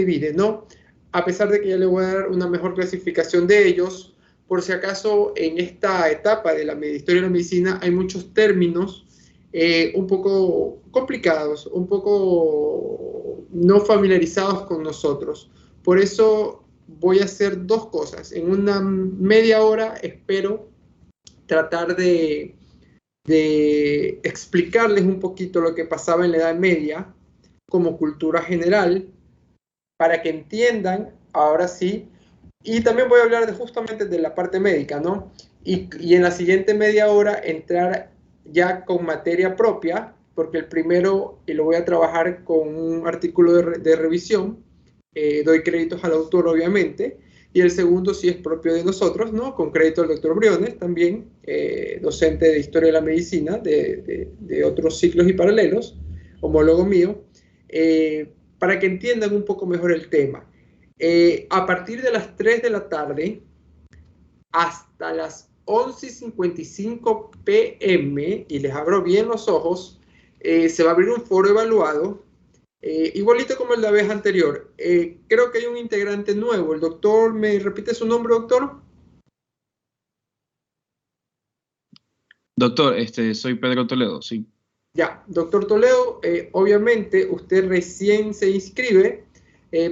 divide, ¿no? A pesar de que ya le voy a dar una mejor clasificación de ellos, por si acaso en esta etapa de la historia de la medicina hay muchos términos un poco complicados, un poco no familiarizados con nosotros. Por eso voy a hacer dos cosas. En una media hora espero tratar de explicarles un poquito lo que pasaba en la Edad Media como cultura general, para que entiendan, ahora sí, y también voy a hablar justamente de la parte médica, ¿no? Y en la siguiente media hora entrar ya con materia propia, porque el primero lo voy a trabajar con un artículo de revisión, doy créditos al autor obviamente, y el segundo sí es propio de nosotros, ¿no? Con crédito al doctor Briones, también docente de Historia de la Medicina, de otros ciclos y paralelos, homólogo mío, para que entiendan un poco mejor el tema. A partir de las 3 de la tarde hasta las 11:55 p.m., y les abro bien los ojos, se va a abrir un foro evaluado, igualito como el de la vez anterior. Creo que hay un integrante nuevo. El doctor, ¿me repite su nombre, doctor? Doctor, soy Pedro Toledo, sí. Ya, doctor Toledo, obviamente usted recién se inscribe,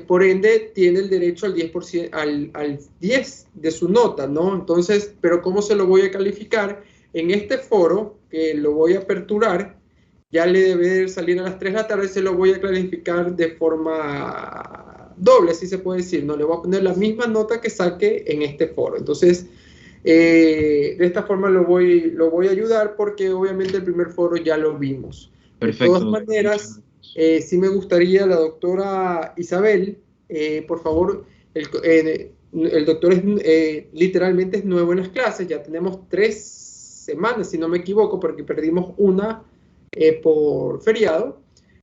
por ende tiene el derecho al 10%, al 10 de su nota, ¿no? Entonces, pero ¿cómo se lo voy a calificar? En este foro, que lo voy a aperturar, ya le debe salir a las 3 de la tarde, se lo voy a calificar de forma doble, si se puede decir, ¿no? Le voy a poner la misma nota que saque en este foro. Entonces, de esta forma lo voy a ayudar, porque obviamente el primer foro ya lo vimos. Perfecto. De todas maneras, sí me gustaría, la doctora Isabel, por favor, el doctor literalmente es nuevo en las clases, ya tenemos 3 semanas, si no me equivoco, porque perdimos una por feriado.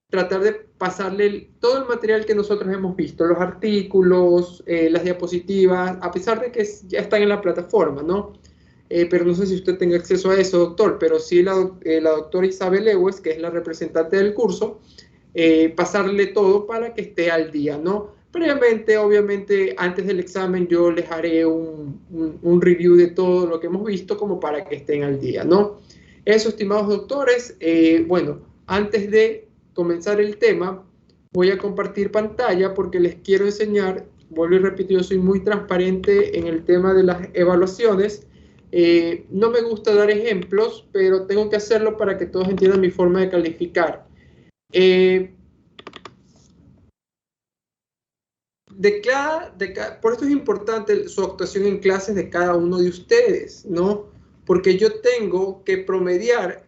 Tratar de pasarle todo el material que nosotros hemos visto, los artículos, las diapositivas, a pesar de que ya están en la plataforma, ¿no? Pero no sé si usted tenga acceso a eso, doctor, pero sí la doctora Isabel Lewes, que es la representante del curso, pasarle todo para que esté al día, ¿no? Previamente, obviamente, antes del examen yo les haré un review de todo lo que hemos visto, como para que estén al día, ¿no? Eso, estimados doctores, bueno, antes de comenzar el tema, voy a compartir pantalla porque les quiero enseñar, vuelvo y repito, yo soy muy transparente en el tema de las evaluaciones. No me gusta dar ejemplos, pero tengo que hacerlo para que todos entiendan mi forma de calificar. Por esto es importante su actuación en clases de cada uno de ustedes, ¿no? Porque yo tengo que promediar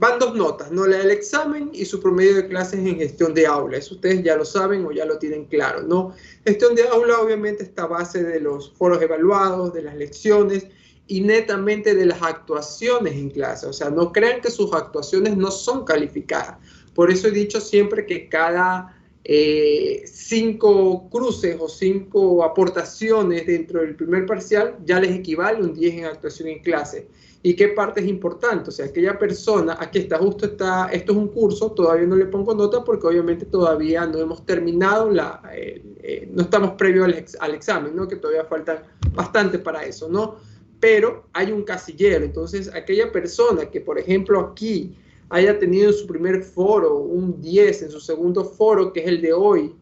van 2 notas, ¿no? La del examen y su promedio de clases en gestión de aula. Eso ustedes ya lo saben o ya lo tienen claro, ¿no? Gestión de aula obviamente está a base de los foros evaluados, de las lecciones y netamente de las actuaciones en clase. O sea, no crean que sus actuaciones no son calificadas. Por eso he dicho siempre que cada 5 cruces o 5 aportaciones dentro del primer parcial ya les equivale un 10 en actuación en clase. ¿Y qué parte es importante? O sea, aquella persona, aquí está, esto es un curso, todavía no le pongo nota porque obviamente todavía no hemos terminado, no estamos previo al examen, ¿no? Que todavía falta bastante para eso, ¿no? Pero hay un casillero. Entonces, aquella persona que, por ejemplo, aquí haya tenido en su primer foro un 10, en su segundo foro, que es el de hoy,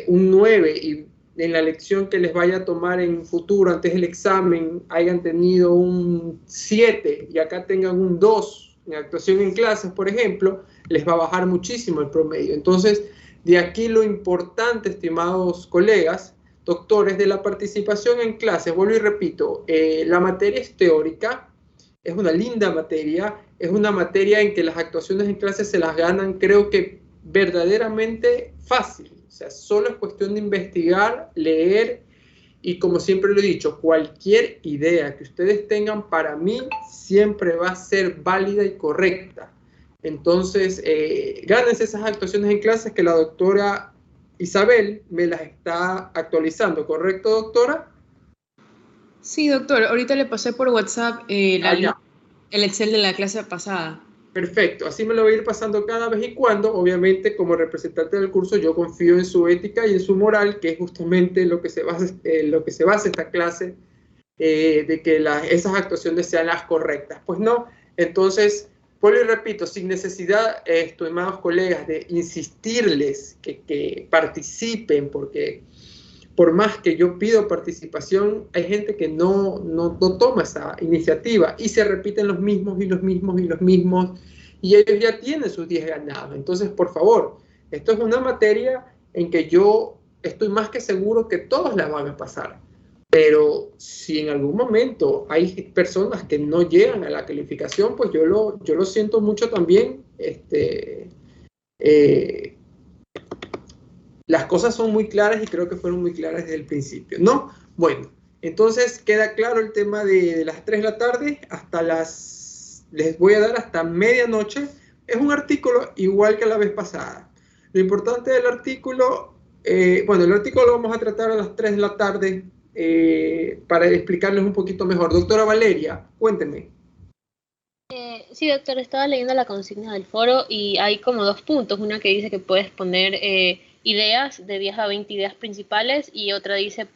un 9, y en la lección que les vaya a tomar en futuro, antes del examen, hayan tenido un 7 y acá tengan un 2 en actuación en clases, por ejemplo, les va a bajar muchísimo el promedio. Entonces, de aquí lo importante, estimados colegas, doctores, de la participación en clases, vuelvo y repito, la materia es teórica, es una linda materia, es una materia en que las actuaciones en clases se las ganan, creo que verdaderamente fácil. O sea, solo es cuestión de investigar, leer, y como siempre lo he dicho, cualquier idea que ustedes tengan para mí siempre va a ser válida y correcta. Entonces, gánense esas actuaciones en clases que la doctora Isabel me las está actualizando, ¿correcto, doctora? Sí, doctor, ahorita le pasé por WhatsApp el Excel de la clase pasada. Perfecto, así me lo voy a ir pasando cada vez y cuando. Obviamente, como representante del curso, yo confío en su ética y en su moral, que es justamente lo que se basa esta clase, de que esas actuaciones sean las correctas. Pues no, entonces, vuelvo y repito, sin necesidad, estimados colegas, de insistirles que participen, porque por más que yo pido participación, hay gente que no toma esa iniciativa y se repiten los mismos y los mismos y los mismos, y ellos ya tienen sus 10 ganados. Entonces, por favor, esto es una materia en que yo estoy más que seguro que todos la van a pasar. Pero si en algún momento hay personas que no llegan a la calificación, pues yo lo siento mucho también. Eh, las cosas son muy claras y creo que fueron muy claras desde el principio, ¿no? Bueno, entonces queda claro el tema de las 3 de la tarde hasta les voy a dar hasta medianoche. Es un artículo igual que la vez pasada. Lo importante del artículo, bueno, el artículo lo vamos a tratar a las 3 de la tarde para explicarles un poquito mejor. Doctora Valeria, cuénteme. Sí, doctor, estaba leyendo la consigna del foro y hay como 2 puntos. Una que dice que puedes poner ideas de 10 a 20 ideas principales y otra dice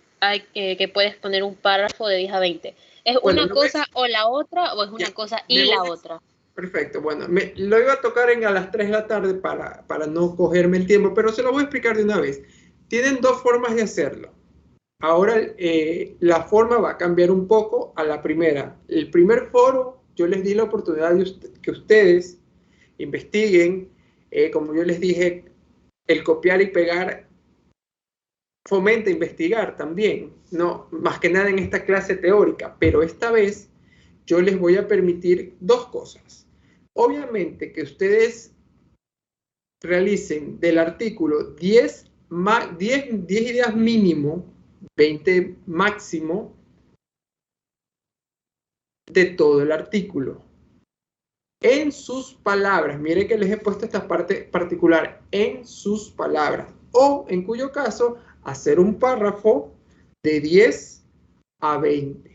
que puedes poner un párrafo de 10 a 20. ¿Es bueno, una cosa o la otra o es una cosa y la otra? Perfecto, bueno, lo iba a tocar a las 3 de la tarde para no cogerme el tiempo, pero se lo voy a explicar de una vez. Tienen 2 formas de hacerlo. Ahora la forma va a cambiar un poco a la primera. El primer foro, yo les di la oportunidad de que ustedes investiguen, como yo les dije, el copiar y pegar fomenta investigar también, no más que nada en esta clase teórica, pero esta vez yo les voy a permitir 2 cosas. Obviamente que ustedes realicen del artículo 10 ideas mínimo, 20 máximo, de todo el artículo. En sus palabras, mire que les he puesto esta parte particular, en sus palabras, o en cuyo caso, hacer un párrafo de 10 a 20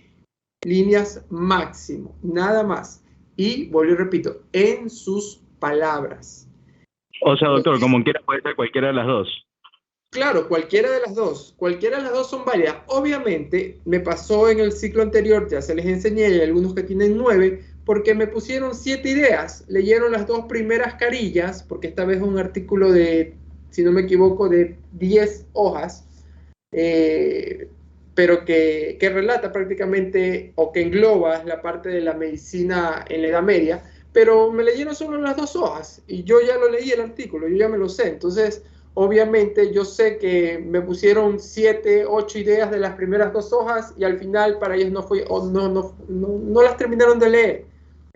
líneas máximo, nada más. Y vuelvo y repito, en sus palabras. O sea, doctor, como quiera puede ser cualquiera de las dos. Claro, cualquiera de las dos son válidas. Obviamente, me pasó en el ciclo anterior, ya se les enseñé, hay algunos que tienen 9, porque me pusieron 7 ideas, leyeron las 2 primeras carillas, porque esta vez es un artículo de, si no me equivoco, de 10 hojas, pero que relata prácticamente, o que engloba la parte de la medicina en la Edad Media, pero me leyeron solo las 2 hojas, y yo ya lo leí el artículo, yo ya me lo sé, entonces obviamente yo sé que me pusieron 7, 8 ideas de las primeras 2 hojas y al final para ellos no fue, no las terminaron de leer,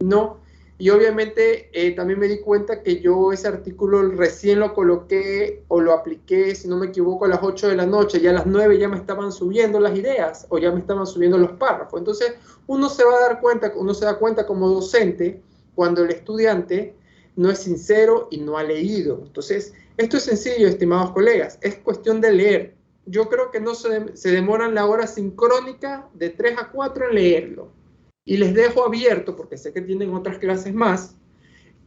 ¿no? Y obviamente también me di cuenta que yo ese artículo recién lo coloqué o lo apliqué, si no me equivoco, a las 8 de la noche, ya a las 9 ya me estaban subiendo las ideas o ya me estaban subiendo los párrafos. Entonces uno se va a dar cuenta, uno se da cuenta como docente cuando el estudiante no es sincero y no ha leído. Entonces, esto es sencillo, estimados colegas, es cuestión de leer. Yo creo que no se demoran la hora sincrónica de 3 a 4 en leerlo. Y les dejo abierto, porque sé que tienen otras clases más,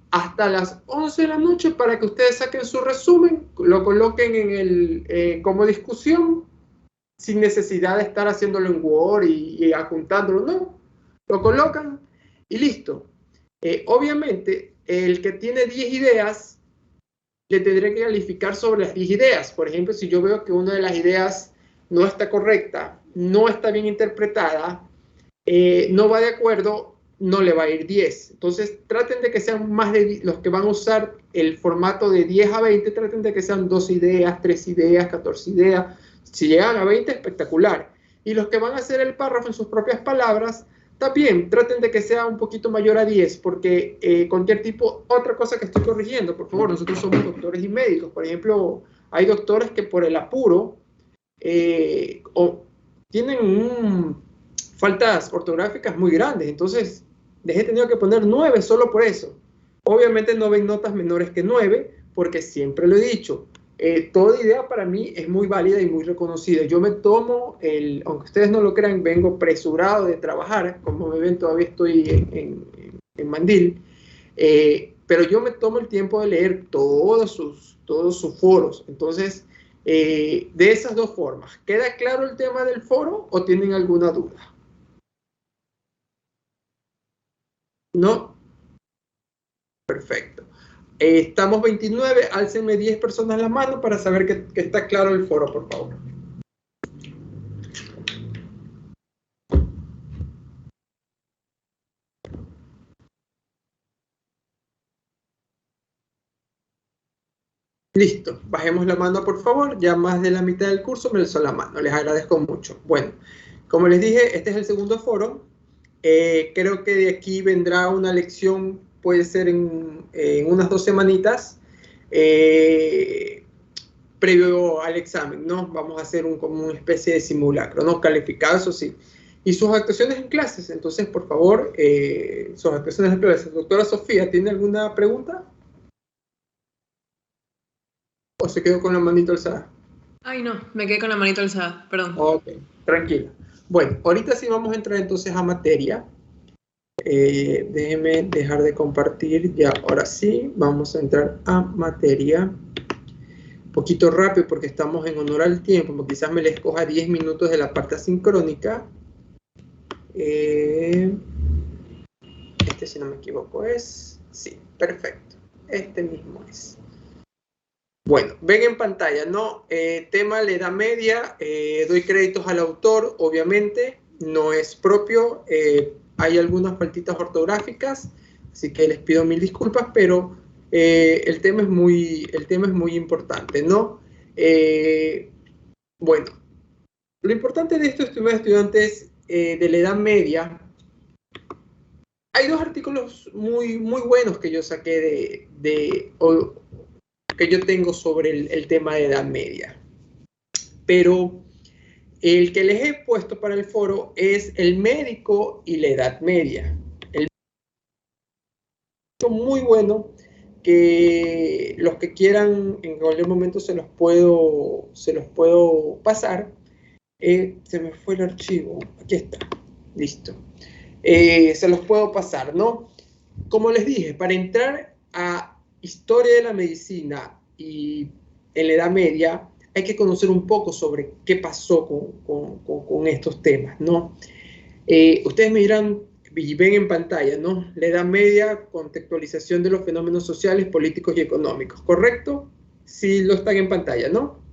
hasta las 11 de la noche para que ustedes saquen su resumen, lo coloquen en como discusión, sin necesidad de estar haciéndolo en Word y adjuntándolo, no. Lo colocan y listo. Obviamente, el que tiene 10 ideas, le tendré que calificar sobre las 10 ideas. Por ejemplo, si yo veo que una de las ideas no está correcta, no está bien interpretada, no va de acuerdo, no le va a ir 10. Entonces, traten de que sean más de los que van a usar el formato de 10 a 20, traten de que sean 2 ideas, 3 ideas, 14 ideas. Si llegan a 20, espectacular. Y los que van a hacer el párrafo en sus propias palabras, también traten de que sea un poquito mayor a 10, porque cualquier tipo, otra cosa que estoy corrigiendo, por favor, nosotros somos doctores y médicos. Por ejemplo, hay doctores que por el apuro tienen faltas ortográficas muy grandes, entonces les he tenido que poner 9 solo por eso. Obviamente no ven notas menores que 9, porque siempre lo he dicho, toda idea para mí es muy válida y muy reconocida. Yo me tomo, aunque ustedes no lo crean, vengo apresurado de trabajar, como me ven todavía estoy en Mandil, Pero yo me tomo el tiempo de leer todos sus foros. Entonces, de esas dos formas, ¿queda claro el tema del foro o tienen alguna duda? ¿No? Perfecto. Estamos 29, álcenme 10 personas la mano para saber que está claro el foro, por favor. Listo, bajemos la mano por favor, ya más de la mitad del curso me alzó la mano, les agradezco mucho. Bueno, como les dije, este es el segundo foro. Creo que de aquí vendrá una lección, puede ser en unas 2 semanitas, previo al examen, ¿no? Vamos a hacer como una especie de simulacro, ¿no? Calificado, eso sí. Y sus actuaciones en clases, entonces, por favor, sus actuaciones en clases. Doctora Sofía, ¿tiene alguna pregunta? ¿O se quedó con la manito alzada? Ay, no, me quedé con la manito alzada, perdón. Ok, tranquila. Bueno, ahorita sí vamos a entrar entonces a materia. Déjenme dejar de compartir, ya, ahora sí, vamos a entrar a materia. Un poquito rápido porque estamos en honor al tiempo, quizás me les coja 10 minutos de la parte asincrónica. Este, si no me equivoco, es... Sí, perfecto. Este mismo es. Bueno, ven en pantalla, ¿no? Tema la Edad Media, doy créditos al autor, obviamente, no es propio, hay algunas faltitas ortográficas, así que les pido mil disculpas, pero el tema es muy importante, ¿no? Bueno, lo importante de esto, estimados estudiantes de la Edad Media, hay 2 artículos muy buenos que yo saqué que yo tengo sobre el tema de Edad Media. Pero el que les he puesto para el foro es el médico y la Edad Media. El médico muy bueno, que los que quieran en cualquier momento se los puedo pasar. Se me fue el archivo, aquí está, listo. Se los puedo pasar, ¿no? Como les dije, para entrar a historia de la medicina y en la Edad Media, hay que conocer un poco sobre qué pasó con estos temas, ¿no? Ustedes me dirán, y ven en pantalla, ¿no? La Edad Media, contextualización de los fenómenos sociales, políticos y económicos, ¿correcto? Sí lo están en pantalla, ¿no?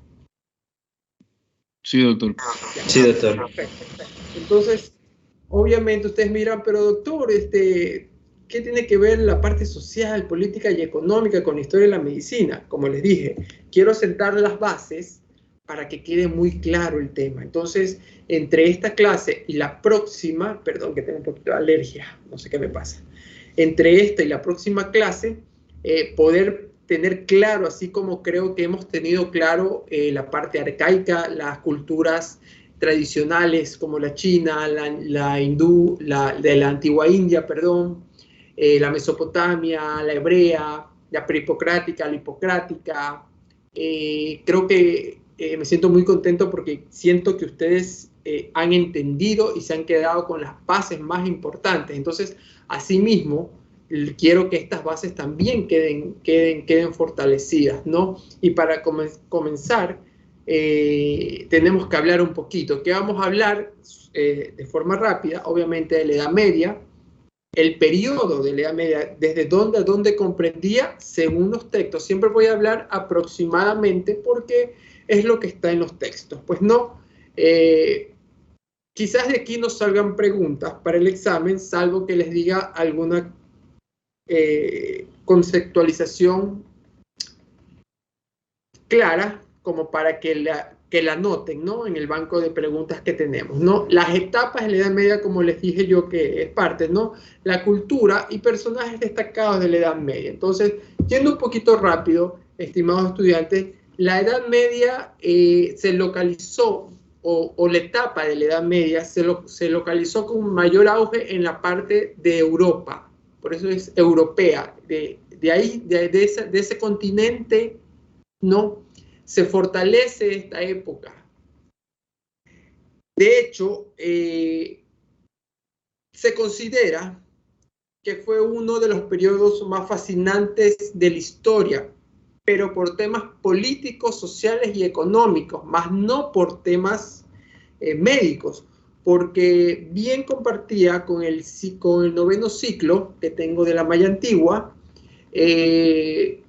Sí, doctor. Sí, doctor. Perfecto. Entonces, obviamente ustedes miran, pero doctor, ¿qué tiene que ver la parte social, política y económica con la historia de la medicina? Como les dije, quiero sentar las bases para que quede muy claro el tema. Entonces, entre esta clase y la próxima, perdón que tengo un poquito de alergia, no sé qué me pasa, entre esta y la próxima clase, poder tener claro, así como creo que hemos tenido claro la parte arcaica, las culturas tradicionales como la China, la hindú, de la antigua India, perdón, la Mesopotamia, la hebrea, la prehipocrática, la hipocrática. Creo que me siento muy contento porque siento que ustedes han entendido y se han quedado con las bases más importantes. Entonces, asimismo, quiero que estas bases también queden fortalecidas, ¿no? Y para comenzar, tenemos que hablar un poquito. ¿Qué vamos a hablar de forma rápida? Obviamente de la Edad Media, el periodo de la Edad Media, desde dónde a dónde comprendía según los textos. Siempre voy a hablar aproximadamente porque es lo que está en los textos. Pues no, quizás de aquí no salgan preguntas para el examen, salvo que les diga alguna conceptualización clara, como para que la noten, ¿no? En el banco de preguntas que tenemos, ¿no? Las etapas de la Edad Media, como les dije yo, que es parte, ¿no? La cultura y personajes destacados de la Edad Media. Entonces, yendo un poquito rápido, estimados estudiantes, la Edad Media se localizó, o la etapa de la Edad Media se localizó con un mayor auge en la parte de Europa. Por eso es europea. De ahí, de ese continente, ¿no? Se fortalece esta época. De hecho, se considera que fue uno de los periodos más fascinantes de la historia, pero por temas políticos, sociales y económicos, más no por temas médicos, porque bien compartía con el noveno ciclo que tengo de la Maya Antigua, que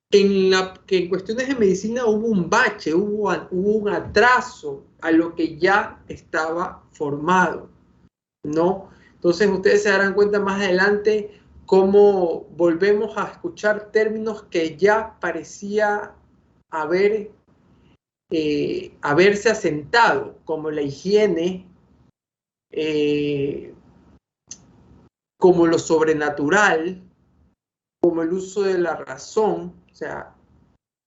en cuestiones de medicina hubo un bache, hubo un atraso a lo que ya estaba formado, ¿no? Entonces ustedes se darán cuenta más adelante cómo volvemos a escuchar términos que ya parecía haberse asentado, como la higiene, como lo sobrenatural, como el uso de la razón. O sea,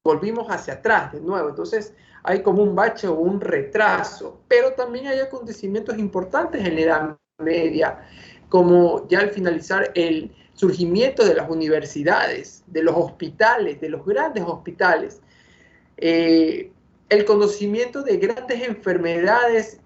volvimos hacia atrás de nuevo. Entonces hay como un bache o un retraso, pero también hay acontecimientos importantes en la Edad Media, como ya al finalizar el surgimiento de las universidades, de los hospitales, de los grandes hospitales, el conocimiento de grandes enfermedades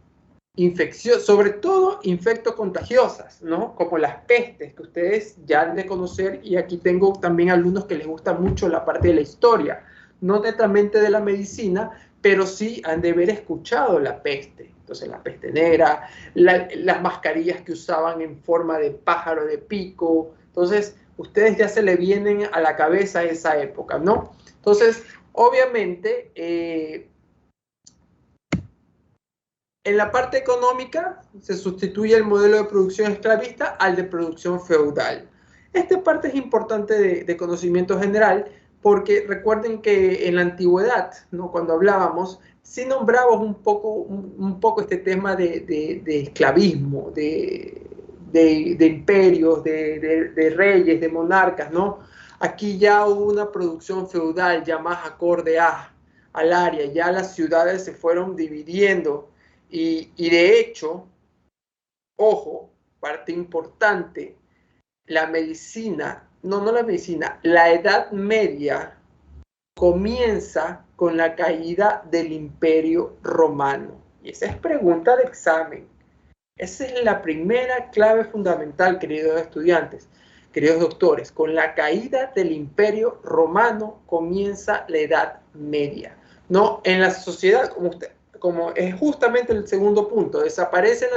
infecciosas, sobre todo infectocontagiosas, ¿no? Como las pestes, que ustedes ya han de conocer, y aquí tengo también alumnos que les gusta mucho la parte de la historia, no netamente de la medicina, pero sí han de haber escuchado la peste. Entonces la peste negra, las mascarillas que usaban en forma de pájaro de pico. Entonces ustedes ya se le vienen a la cabeza esa época, ¿no? Entonces, obviamente, en la parte económica se sustituye el modelo de producción esclavista al de producción feudal. Esta parte es importante de conocimiento general, porque recuerden que en la antigüedad, ¿no?, cuando hablábamos, sí nombramos un poco este tema de esclavismo, de imperios, de reyes, de monarcas, ¿no? Aquí ya hubo una producción feudal ya más acorde al área, ya las ciudades se fueron dividiendo y de hecho, ojo, parte importante, la medicina, no la medicina, la Edad Media comienza con la caída del Imperio Romano. Y esa es pregunta de examen. Esa es la primera clave fundamental, queridos estudiantes, queridos doctores. Con la caída del Imperio Romano comienza la Edad Media. No, en la sociedad, como es justamente el segundo punto, desaparece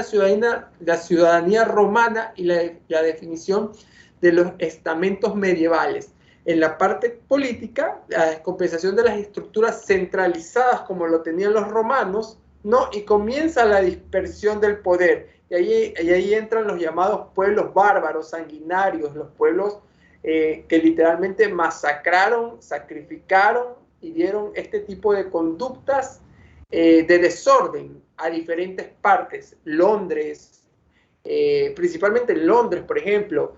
la ciudadanía romana y la definición de los estamentos medievales. En la parte política, la descompensación de las estructuras centralizadas como lo tenían los romanos, ¿no? Y comienza la dispersión del poder. Y ahí entran los llamados pueblos bárbaros, sanguinarios, los pueblos que literalmente masacraron, sacrificaron y dieron este tipo de conductas de desorden a diferentes partes. Londres, principalmente Londres, por ejemplo,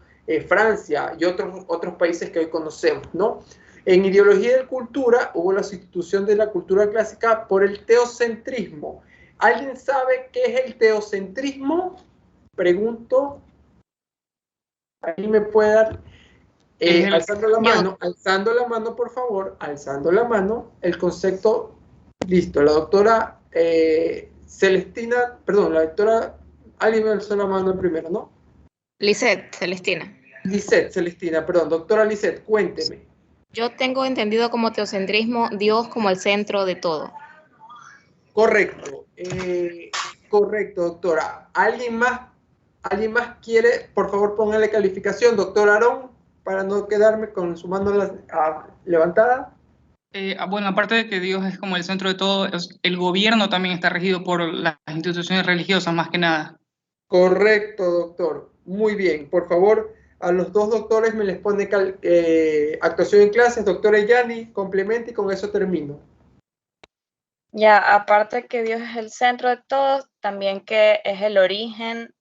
Francia y otros países que hoy conocemos, ¿no? En ideología de cultura hubo la sustitución de la cultura clásica por el teocentrismo. ¿Alguien sabe qué es el teocentrismo? Pregunto. ¿Alguien me puede dar? Alzando la mano, por favor, alzando la mano, el concepto. Listo, la doctora Celestina, perdón, la doctora, alguien me alzó la mano primero, ¿no? Lisette, Celestina. Lisette, Celestina, perdón, doctora Lisette, cuénteme. Yo tengo entendido como teocentrismo Dios como el centro de todo. Correcto, correcto, doctora. ¿Alguien más quiere? Por favor, póngale calificación, doctor Aarón, para no quedarme con su mano levantada. Bueno, aparte de que Dios es como el centro de todo, el gobierno también está regido por las instituciones religiosas, más que nada. Correcto, doctor. Muy bien. Por favor, a los dos doctores me les pone actuación en clases. Doctora Yani, complementa y con eso termino. Ya, aparte que Dios es el centro de todo, también que es el origen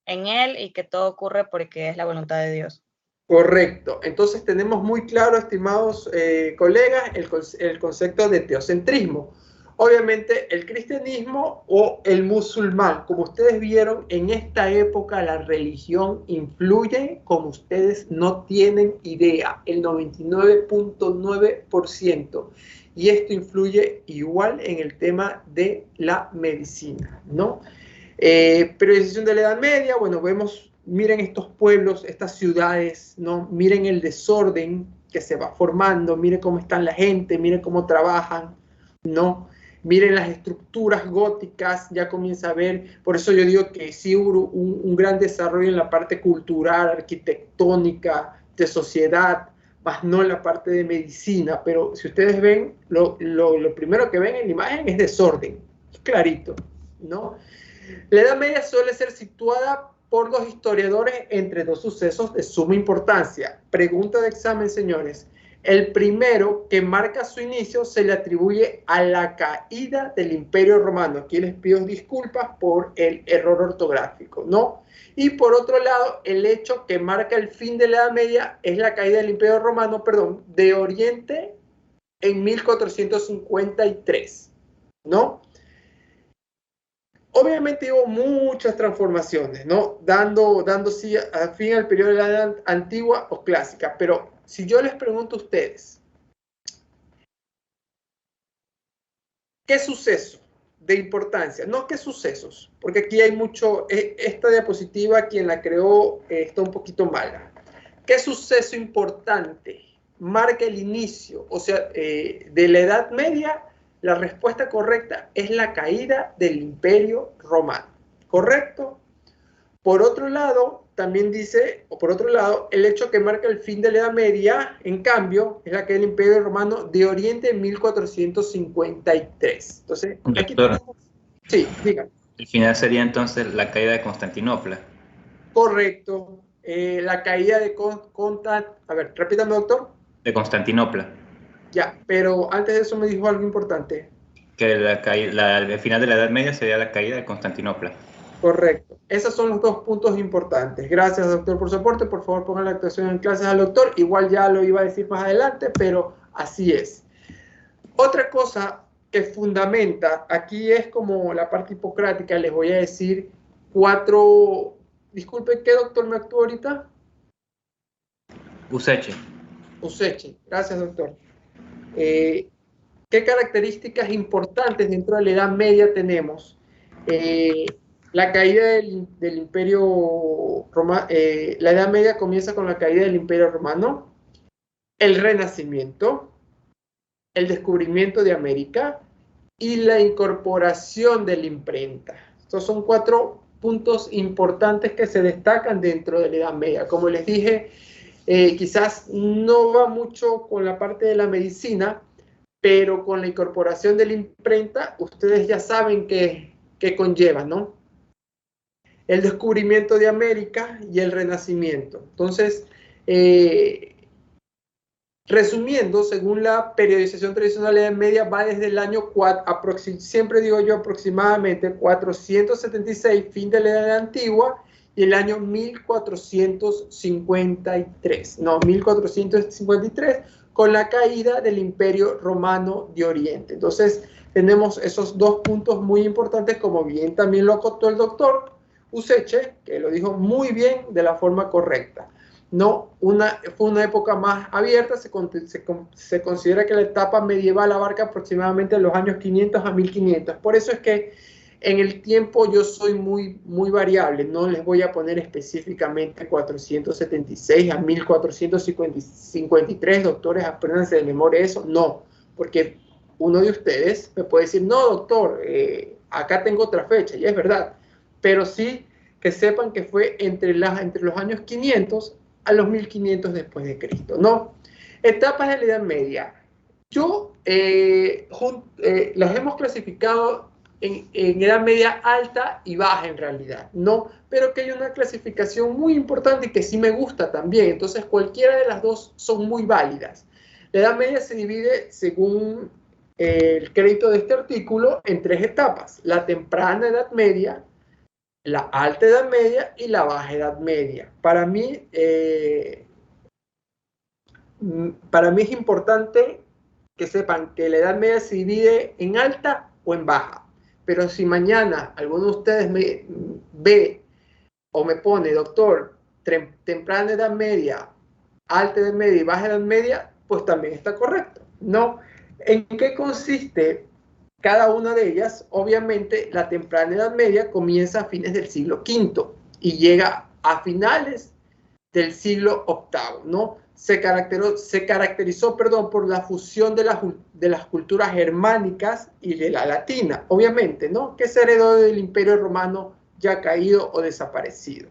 en Él y que todo ocurre porque es la voluntad de Dios. Correcto. Entonces tenemos muy claro, estimados colegas, el concepto de teocentrismo. Obviamente el cristianismo o el musulmán, como ustedes vieron, en esta época la religión influye como ustedes no tienen idea, el 99.9%. Y esto influye igual en el tema de la medicina, ¿no? Periodización de la Edad Media, bueno, vemos miren estos pueblos, estas ciudades, ¿no? Miren el desorden que se va formando, miren cómo están la gente, miren cómo trabajan, ¿no? Miren las estructuras góticas, ya comienza a ver, por eso yo digo que sí hubo un gran desarrollo en la parte cultural, arquitectónica, de sociedad, más no en la parte de medicina, pero si ustedes ven, lo primero que ven en la imagen es desorden, es clarito, ¿no? La Edad Media suele ser situada por los historiadores entre dos sucesos de suma importancia. Pregunta de examen, señores. El primero, que marca su inicio, se le atribuye a la caída del Imperio Romano. Aquí les pido disculpas por el error ortográfico, ¿no? Y por otro lado, el hecho que marca el fin de la Edad Media es la caída del Imperio Romano, perdón, de Oriente en 1453, ¿no? Obviamente hubo muchas transformaciones, ¿no? Dando sí, a fin al periodo de la Edad Antigua o Clásica, pero si yo les pregunto a ustedes, ¿qué suceso de importancia? No qué sucesos, porque aquí hay mucho, esta diapositiva quien la creó está un poquito mala. ¿Qué suceso importante marca el inicio, o sea, de la Edad Media? La respuesta correcta es la caída del Imperio Romano, ¿correcto? Por otro lado, también dice, o por otro lado, el hecho que marca el fin de la Edad Media, en cambio, es la caída del Imperio Romano de Oriente en 1453. Entonces, aquí tenemos... Sí, díganme. El final sería entonces la caída de Constantinopla. Correcto. La caída de A ver, repítame, doctor. De Constantinopla. Ya, pero antes de eso me dijo algo importante. Que el final de la Edad Media sería la caída de Constantinopla. Correcto. Esos son los dos puntos importantes. Gracias, doctor, por su aporte. Por favor, pongan la actuación en clases al doctor. Igual ya lo iba a decir más adelante, pero así es. Otra cosa que fundamenta, aquí es como la parte hipocrática, les voy a decir 4... Disculpe, ¿qué doctor me actuó ahorita? Useche. Useche. Gracias, doctor. ¿Qué características importantes dentro de la Edad Media tenemos? La caída del Imperio Romano, la Edad Media comienza con la caída del Imperio Romano, el Renacimiento, el descubrimiento de América y la incorporación de la imprenta. Estos son 4 puntos importantes que se destacan dentro de la Edad Media. Como les dije, quizás no va mucho con la parte de la medicina, pero con la incorporación de la imprenta, ustedes ya saben qué conlleva, ¿no? El descubrimiento de América y el Renacimiento. Entonces, resumiendo, según la periodización tradicional de la Edad Media, va desde el año 4, siempre digo yo aproximadamente 476, fin de la Edad Antigua, y el año 1453, no, 1453, con la caída del Imperio Romano de Oriente. Entonces, tenemos esos 2 puntos muy importantes, como bien también lo acotó el doctor Useche, que lo dijo muy bien de la forma correcta. No, fue una época más abierta, se considera que la etapa medieval abarca aproximadamente los años 500 a 1500. Por eso es que en el tiempo yo soy muy variable, no les voy a poner específicamente 476 a 1453, doctores, apréndanse de memoria eso, no, porque uno de ustedes me puede decir, no, doctor, acá tengo otra fecha, y es verdad, pero sí que sepan que fue entre los años 500 a los 1500 después de Cristo, ¿no? Etapas de la Edad Media. Yo las hemos clasificado en Edad Media alta y baja en realidad, ¿no? Pero que hay una clasificación muy importante y que sí me gusta también. Entonces, cualquiera de las dos son muy válidas. La Edad Media se divide, según el crédito de este artículo, en 3 etapas. La temprana Edad Media, la alta Edad Media y la baja Edad Media. Para mí es importante que sepan que la Edad Media se divide en alta o en baja. Pero si mañana alguno de ustedes me ve o me pone, doctor, temprana Edad Media, alta Edad Media y baja Edad Media, pues también está correcto, ¿no? ¿En qué consiste cada una de ellas? Obviamente, la temprana Edad Media comienza a fines del siglo V y llega a finales del siglo VIII, ¿no? Se caracterizó, por la fusión de las culturas germánicas y de la latina, obviamente, ¿no? Que se heredó del Imperio Romano ya caído o desaparecido.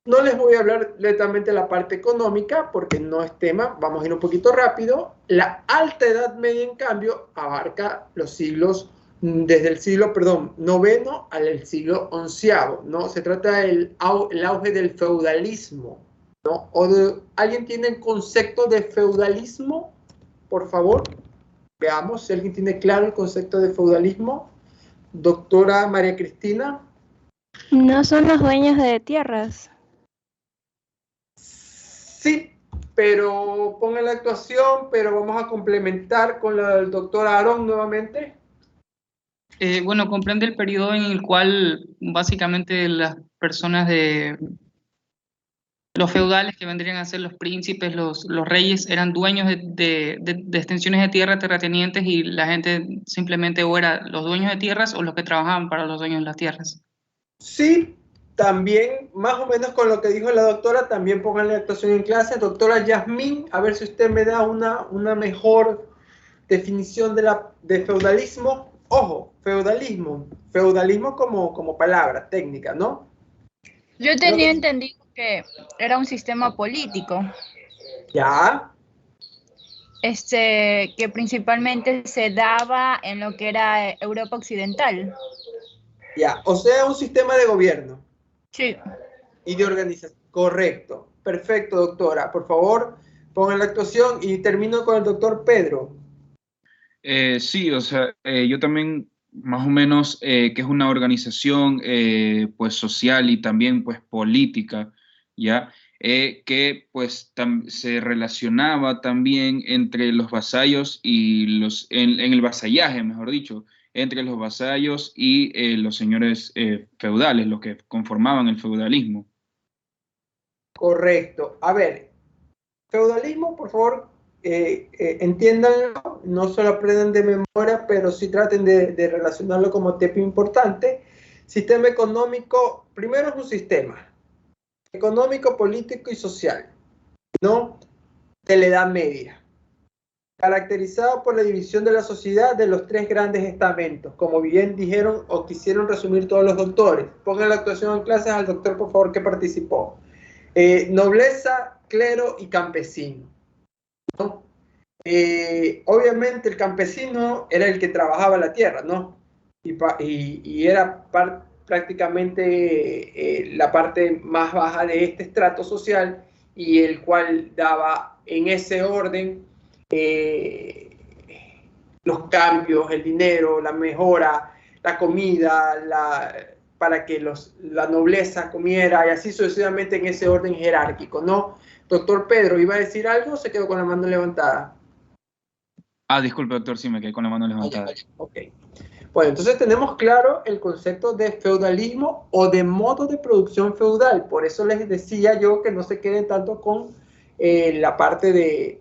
No les voy a hablar netamente de la parte económica porque no es tema, vamos a ir un poquito rápido. La Alta Edad Media, en cambio, abarca los siglos, desde el siglo, noveno al siglo XI, ¿no? Se trata del auge del feudalismo, ¿no? ¿Alguien tiene el concepto de feudalismo? Por favor, veamos si alguien tiene claro el concepto de feudalismo. Doctora María Cristina. ¿No son los dueños de tierras? Sí, pero pongan la actuación, pero vamos a complementar con la del doctor Aarón nuevamente. Bueno, comprende el periodo en el cual básicamente las personas de los feudales, que vendrían a ser los príncipes, los reyes, eran dueños de extensiones de tierra, terratenientes, y la gente simplemente o era los dueños de tierras o los que trabajaban para los dueños de las tierras. Sí, también, más o menos con lo que dijo la doctora, también pónganle actuación en clase. Doctora Yasmín, a ver si usted me da una mejor definición de feudalismo. Ojo, feudalismo como palabra técnica, ¿no? Yo tenía entendido que era un sistema político. Ya. Que principalmente se daba en lo que era Europa Occidental. Ya, o sea, un sistema de gobierno. Sí. Y de organización. Correcto. Perfecto, doctora. Por favor, pongan la actuación y termino con el doctor Pedro. Sí, o sea, yo también más o menos que es una organización pues social y también pues política, ¿ya? Que pues se relacionaba también entre los vasallos y en el vasallaje, mejor dicho, entre los vasallos y los señores feudales, los que conformaban el feudalismo. Correcto. A ver, feudalismo, por favor, entiéndanlo, no solo aprendan de memoria, pero sí traten de relacionarlo como tema importante. Sistema económico, primero es un sistema económico, político y social, ¿no? De la Edad Media, caracterizado por la división de la sociedad de los tres grandes estamentos, como bien dijeron o quisieron resumir todos los doctores. Pongan la actuación en clases al doctor, por favor, que participó. Nobleza, clero y campesino, ¿no? Obviamente el campesino era el que trabajaba la tierra, ¿no? Y era prácticamente la parte más baja de este estrato social, y el cual daba en ese orden los cambios, el dinero, la mejora, la comida, para que la nobleza comiera, y así sucesivamente en ese orden jerárquico, ¿no? Doctor Pedro, ¿iba a decir algo o se quedó con la mano levantada? Disculpe, doctor, sí me quedé con la mano levantada. Ok. Bueno, entonces tenemos claro el concepto de feudalismo o de modo de producción feudal. Por eso les decía yo que no se queden tanto con la parte de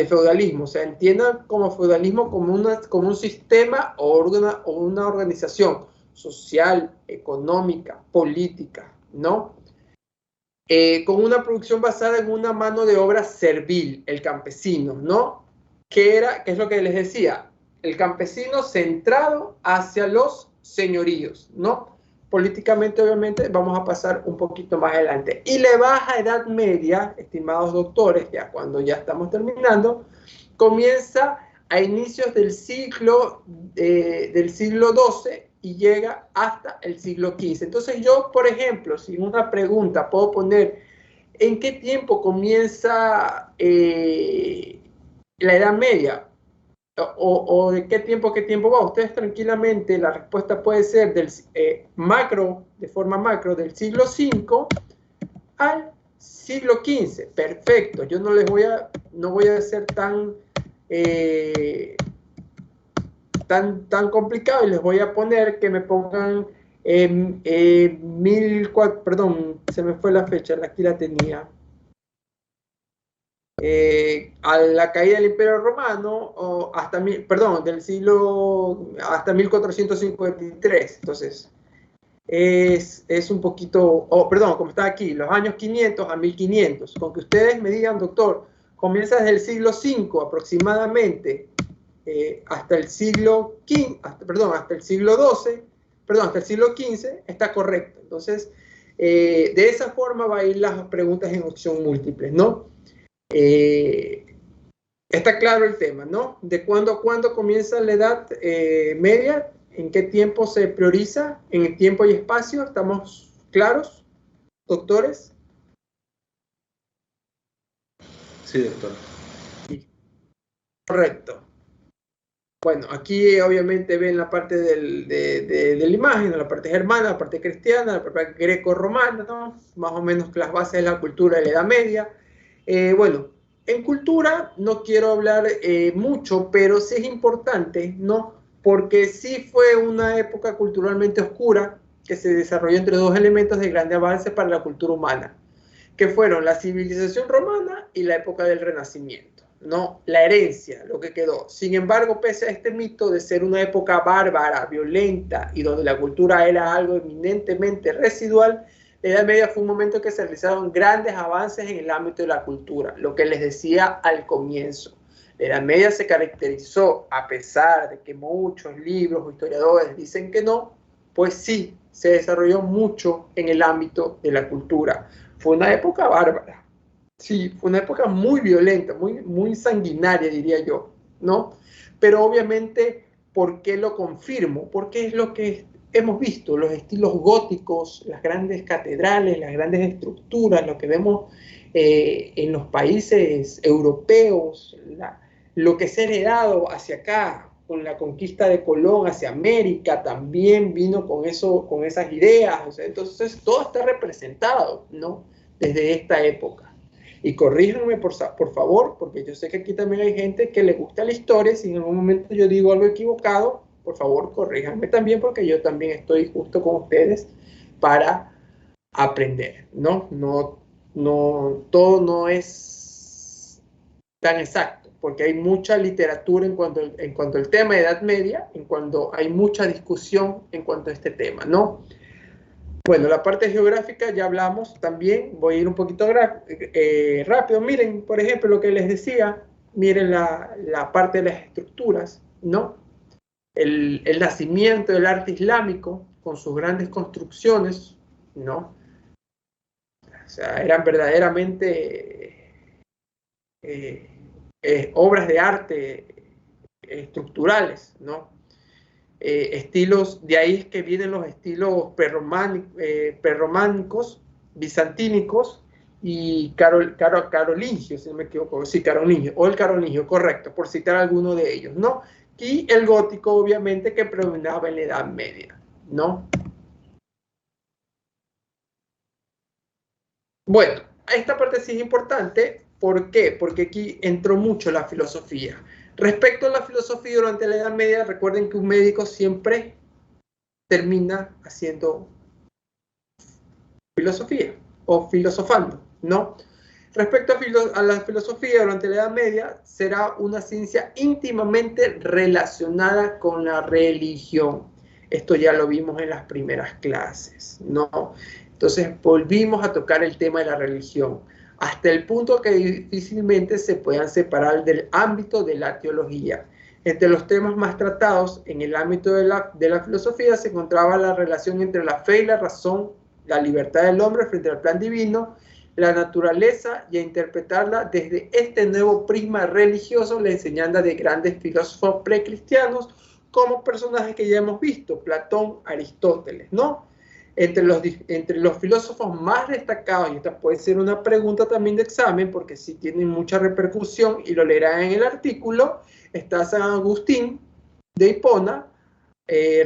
feudalismo. O sea, entiendan como feudalismo como un sistema o una organización social, económica, política, ¿no? Con una producción basada en una mano de obra servil, el campesino, ¿no? ¿Qué es lo que les decía? El campesino centrado hacia los señoríos, ¿no? Políticamente, obviamente, vamos a pasar un poquito más adelante. Y la Baja Edad Media, estimados doctores, ya cuando ya estamos terminando, comienza a inicios del siglo XII y llega hasta el siglo XV. Entonces yo, por ejemplo, si una pregunta puedo poner, ¿en qué tiempo comienza la Edad Media? O de qué tiempo va, ustedes tranquilamente, la respuesta puede ser del de forma macro, del siglo V al siglo XV. Perfecto, yo no voy a ser tan complicado, y les voy a poner que me pongan perdón, se me fue la fecha, aquí la tenía. A la caída del Imperio Romano, o hasta 1453. Entonces, es un poquito, perdón, como está aquí, los años 500 a 1500. Con que ustedes me digan, doctor, comienza desde el siglo V aproximadamente hasta el siglo XV, hasta el siglo XII, hasta el siglo XV, está correcto. Entonces, de esa forma va a ir las preguntas en opción múltiple, ¿no? Está claro el tema, ¿no? ¿De cuándo a cuándo comienza la edad media? ¿En qué tiempo se prioriza? ¿En el tiempo y espacio? ¿Estamos claros, doctores? Sí, doctor. Correcto. Bueno, aquí obviamente ven la parte de la imagen, la parte germana, la parte cristiana, la parte greco-romana, ¿no? Más o menos las bases de la cultura de la Edad Media. Bueno, en cultura no quiero hablar mucho, pero sí es importante, ¿no? Porque sí fue una época culturalmente oscura que se desarrolló entre dos elementos de grande avance para la cultura humana, que fueron la civilización romana y la época del Renacimiento, ¿no? La herencia, lo que quedó. Sin embargo, pese a este mito de ser una época bárbara, violenta y donde la cultura era algo eminentemente residual, la Edad Media fue un momento en que se realizaron grandes avances en el ámbito de la cultura, lo que les decía al comienzo. La Edad Media se caracterizó, a pesar de que muchos libros o historiadores dicen que no, pues sí, se desarrolló mucho en el ámbito de la cultura. Fue una época bárbara. Sí, fue una época muy violenta, muy sanguinaria, diría yo, ¿no? Pero obviamente, ¿por qué lo confirmo? Porque es lo que hemos visto, los estilos góticos, las grandes catedrales, las grandes estructuras, lo que vemos en los países europeos, lo que se ha heredado hacia acá, con la conquista de Colón hacia América, también vino con esas ideas. O sea, entonces, todo está representado, ¿no? Desde esta época. Y corríjanme, por favor, porque yo sé que aquí también hay gente que le gusta la historia. Si en algún momento yo digo algo equivocado, por favor, corríjanme también, porque yo también estoy justo con ustedes para aprender, ¿no? Todo no es tan exacto, porque hay mucha literatura en cuanto al tema de Edad Media, en cuanto hay mucha discusión en cuanto a este tema, ¿no? Bueno, la parte geográfica ya hablamos también, voy a ir un poquito rápido. Miren, por ejemplo, lo que les decía, miren la parte de las estructuras, ¿no? El nacimiento del arte islámico con sus grandes construcciones, ¿no? O sea, eran verdaderamente obras de arte estructurales, ¿no? Estilos, de ahí es que vienen los estilos prerrománicos, bizantínicos y carolingios, si no me equivoco, sí, carolingio, o el carolingio, correcto, por citar alguno de ellos, ¿no? Y el gótico, obviamente, que predominaba en la Edad Media, ¿no? Bueno, esta parte sí es importante. ¿Por qué? Porque aquí entró mucho la filosofía. Respecto a la filosofía durante la Edad Media, recuerden que un médico siempre termina haciendo filosofía o filosofando, ¿no? Respecto a la filosofía durante la Edad Media, será una ciencia íntimamente relacionada con la religión. Esto ya lo vimos en las primeras clases, ¿no? Entonces volvimos a tocar el tema de la religión, hasta el punto que difícilmente se puedan separar del ámbito de la teología. Entre los temas más tratados en el ámbito de la filosofía se encontraba la relación entre la fe y la razón, la libertad del hombre frente al plan divino, la naturaleza y a interpretarla desde este nuevo prisma religioso, la enseñanza de grandes filósofos precristianos como personajes que ya hemos visto, Platón, Aristóteles, ¿no? Entre los filósofos más destacados, y esta puede ser una pregunta también de examen, porque sí tienen mucha repercusión y lo leerán en el artículo, está San Agustín de Hipona,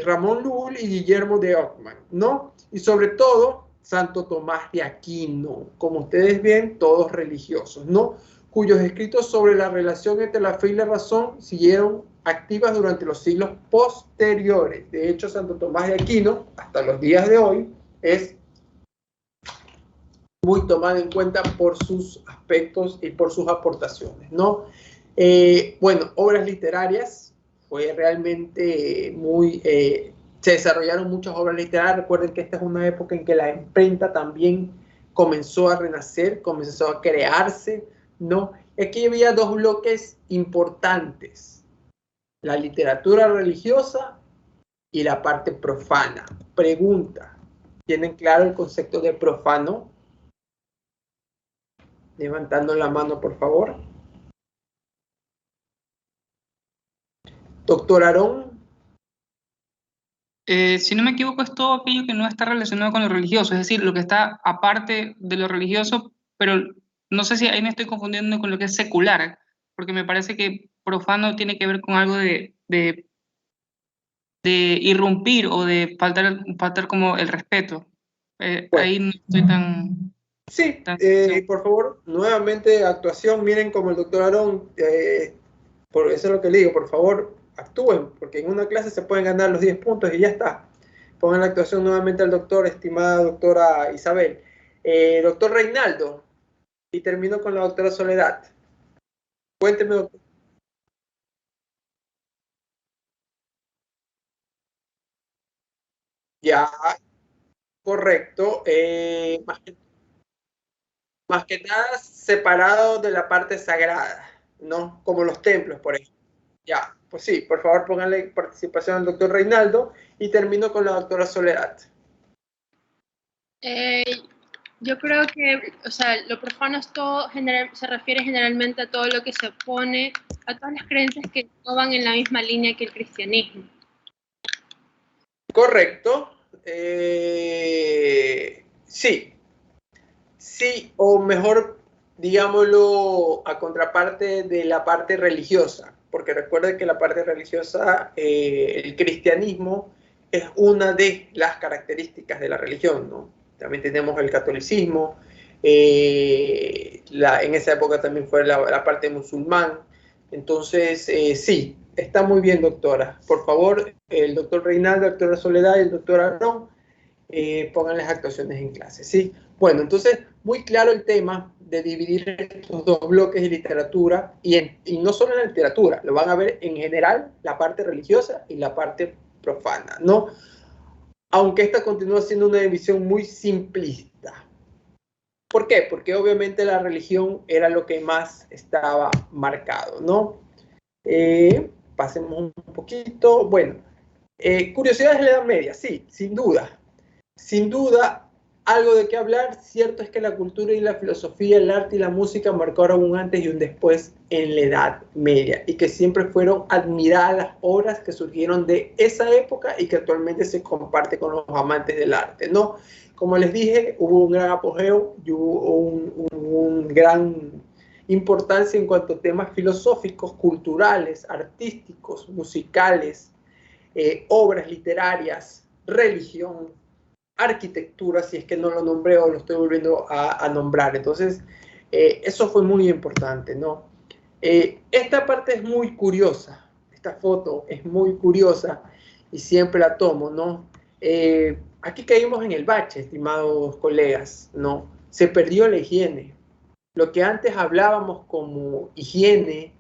Ramón Llull y Guillermo de Ockham, ¿no? Y sobre todo, Santo Tomás de Aquino, como ustedes ven, todos religiosos, ¿no? Cuyos escritos sobre la relación entre la fe y la razón siguieron activas durante los siglos posteriores. De hecho, Santo Tomás de Aquino, hasta los días de hoy, es muy tomado en cuenta por sus aspectos y por sus aportaciones, ¿no? Bueno, obras literarias, fue realmente muy se desarrollaron muchas obras literarias. Recuerden que esta es una época en que la imprenta también comenzó a renacer, comenzó a crearse, ¿no? Aquí había dos bloques importantes: la literatura religiosa y la parte profana. Pregunta: ¿tienen claro el concepto de profano? Levantando la mano, por favor. Doctor Aarón. Si no me equivoco, es todo aquello que no está relacionado con lo religioso, es decir, lo que está aparte de lo religioso, pero no sé si ahí me estoy confundiendo con lo que es secular, porque me parece que profano tiene que ver con algo de irrumpir o de faltar como el respeto. Bueno. Ahí no estoy tan... Sí, por favor, nuevamente actuación. Miren como el doctor Aarón, por eso es lo que le digo, por favor, actúen, porque en una clase se pueden ganar los 10 puntos y ya está. Pongan la actuación nuevamente al doctor, estimada doctora Isabel. Doctor Reinaldo, y termino con la doctora Soledad. Cuénteme, doctor. Ya, correcto. Más que nada separado de la parte sagrada, ¿no? Como los templos, por ejemplo. Ya, pues sí, por favor pónganle participación al doctor Reinaldo y termino con la doctora Soledad. Yo creo que, o sea, lo profano es todo, se refiere generalmente a todo lo que se opone a todas las creencias que no van en la misma línea que el cristianismo. Correcto. Sí. Sí, o mejor, digámoslo, a contraparte de la parte religiosa, porque recuerden que la parte religiosa, el cristianismo es una de las características de la religión, ¿no? También tenemos el catolicismo, en esa época también fue la parte musulmán. Entonces, sí, está muy bien, doctora. Por favor, el doctor Reinaldo, la doctora Soledad y el doctor Aarón, pongan las actuaciones en clase, ¿sí? Bueno, entonces, muy claro el tema de dividir estos dos bloques de literatura, y no solo en la literatura, lo van a ver en general, la parte religiosa y la parte profana, ¿no? Aunque esta continúa siendo una división muy simplista. ¿Por qué? Porque obviamente la religión era lo que más estaba marcado, ¿no? Pasemos un poquito. Bueno, curiosidades de la Edad Media, sí, sin duda. Sin duda, algo de qué hablar. Cierto es que la cultura y la filosofía, el arte y la música marcaron un antes y un después en la Edad Media, y que siempre fueron admiradas las obras que surgieron de esa época y que actualmente se comparte con los amantes del arte, ¿no? Como les dije, hubo un gran apogeo y hubo un gran importancia en cuanto a temas filosóficos, culturales, artísticos, musicales, obras literarias, religión, arquitectura, si es que no lo nombré o lo estoy volviendo a nombrar. Entonces, eso fue muy importante, ¿no? Esta parte es muy curiosa, esta foto es muy curiosa y siempre la tomo, ¿no? Aquí caímos en el bache, estimados colegas, ¿no? Se perdió la higiene. Lo que antes hablábamos como higiene,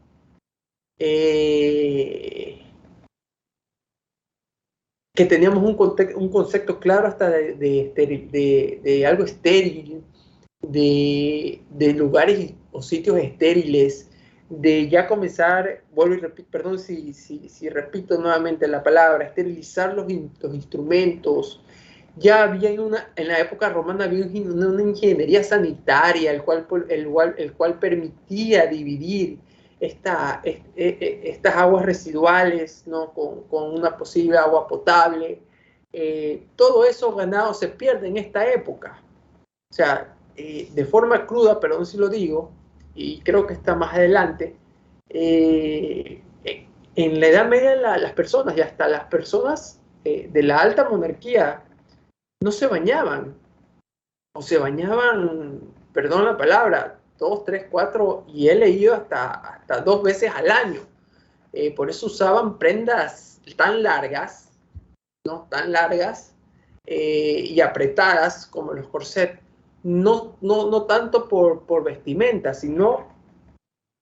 que teníamos un concepto claro hasta de algo estéril, de lugares o sitios estériles, de ya comenzar, vuelvo y repito, perdón si repito nuevamente la palabra, esterilizar los instrumentos. Ya había en la época romana había una ingeniería sanitaria, el cual permitía dividir estas aguas residuales, ¿no? con una posible agua potable. Todo eso ganado se pierde en esta época. O sea, de forma cruda, perdón si lo digo, y creo que está más adelante, en la Edad Media las personas, y hasta las personas de la alta monarquía, no se bañaban, o se bañaban, perdón la palabra, 2, 3, 4, y he leído hasta 2 veces al año. Por eso usaban prendas tan largas, ¿no? Tan largas y apretadas como los corsets, no tanto por vestimenta, sino,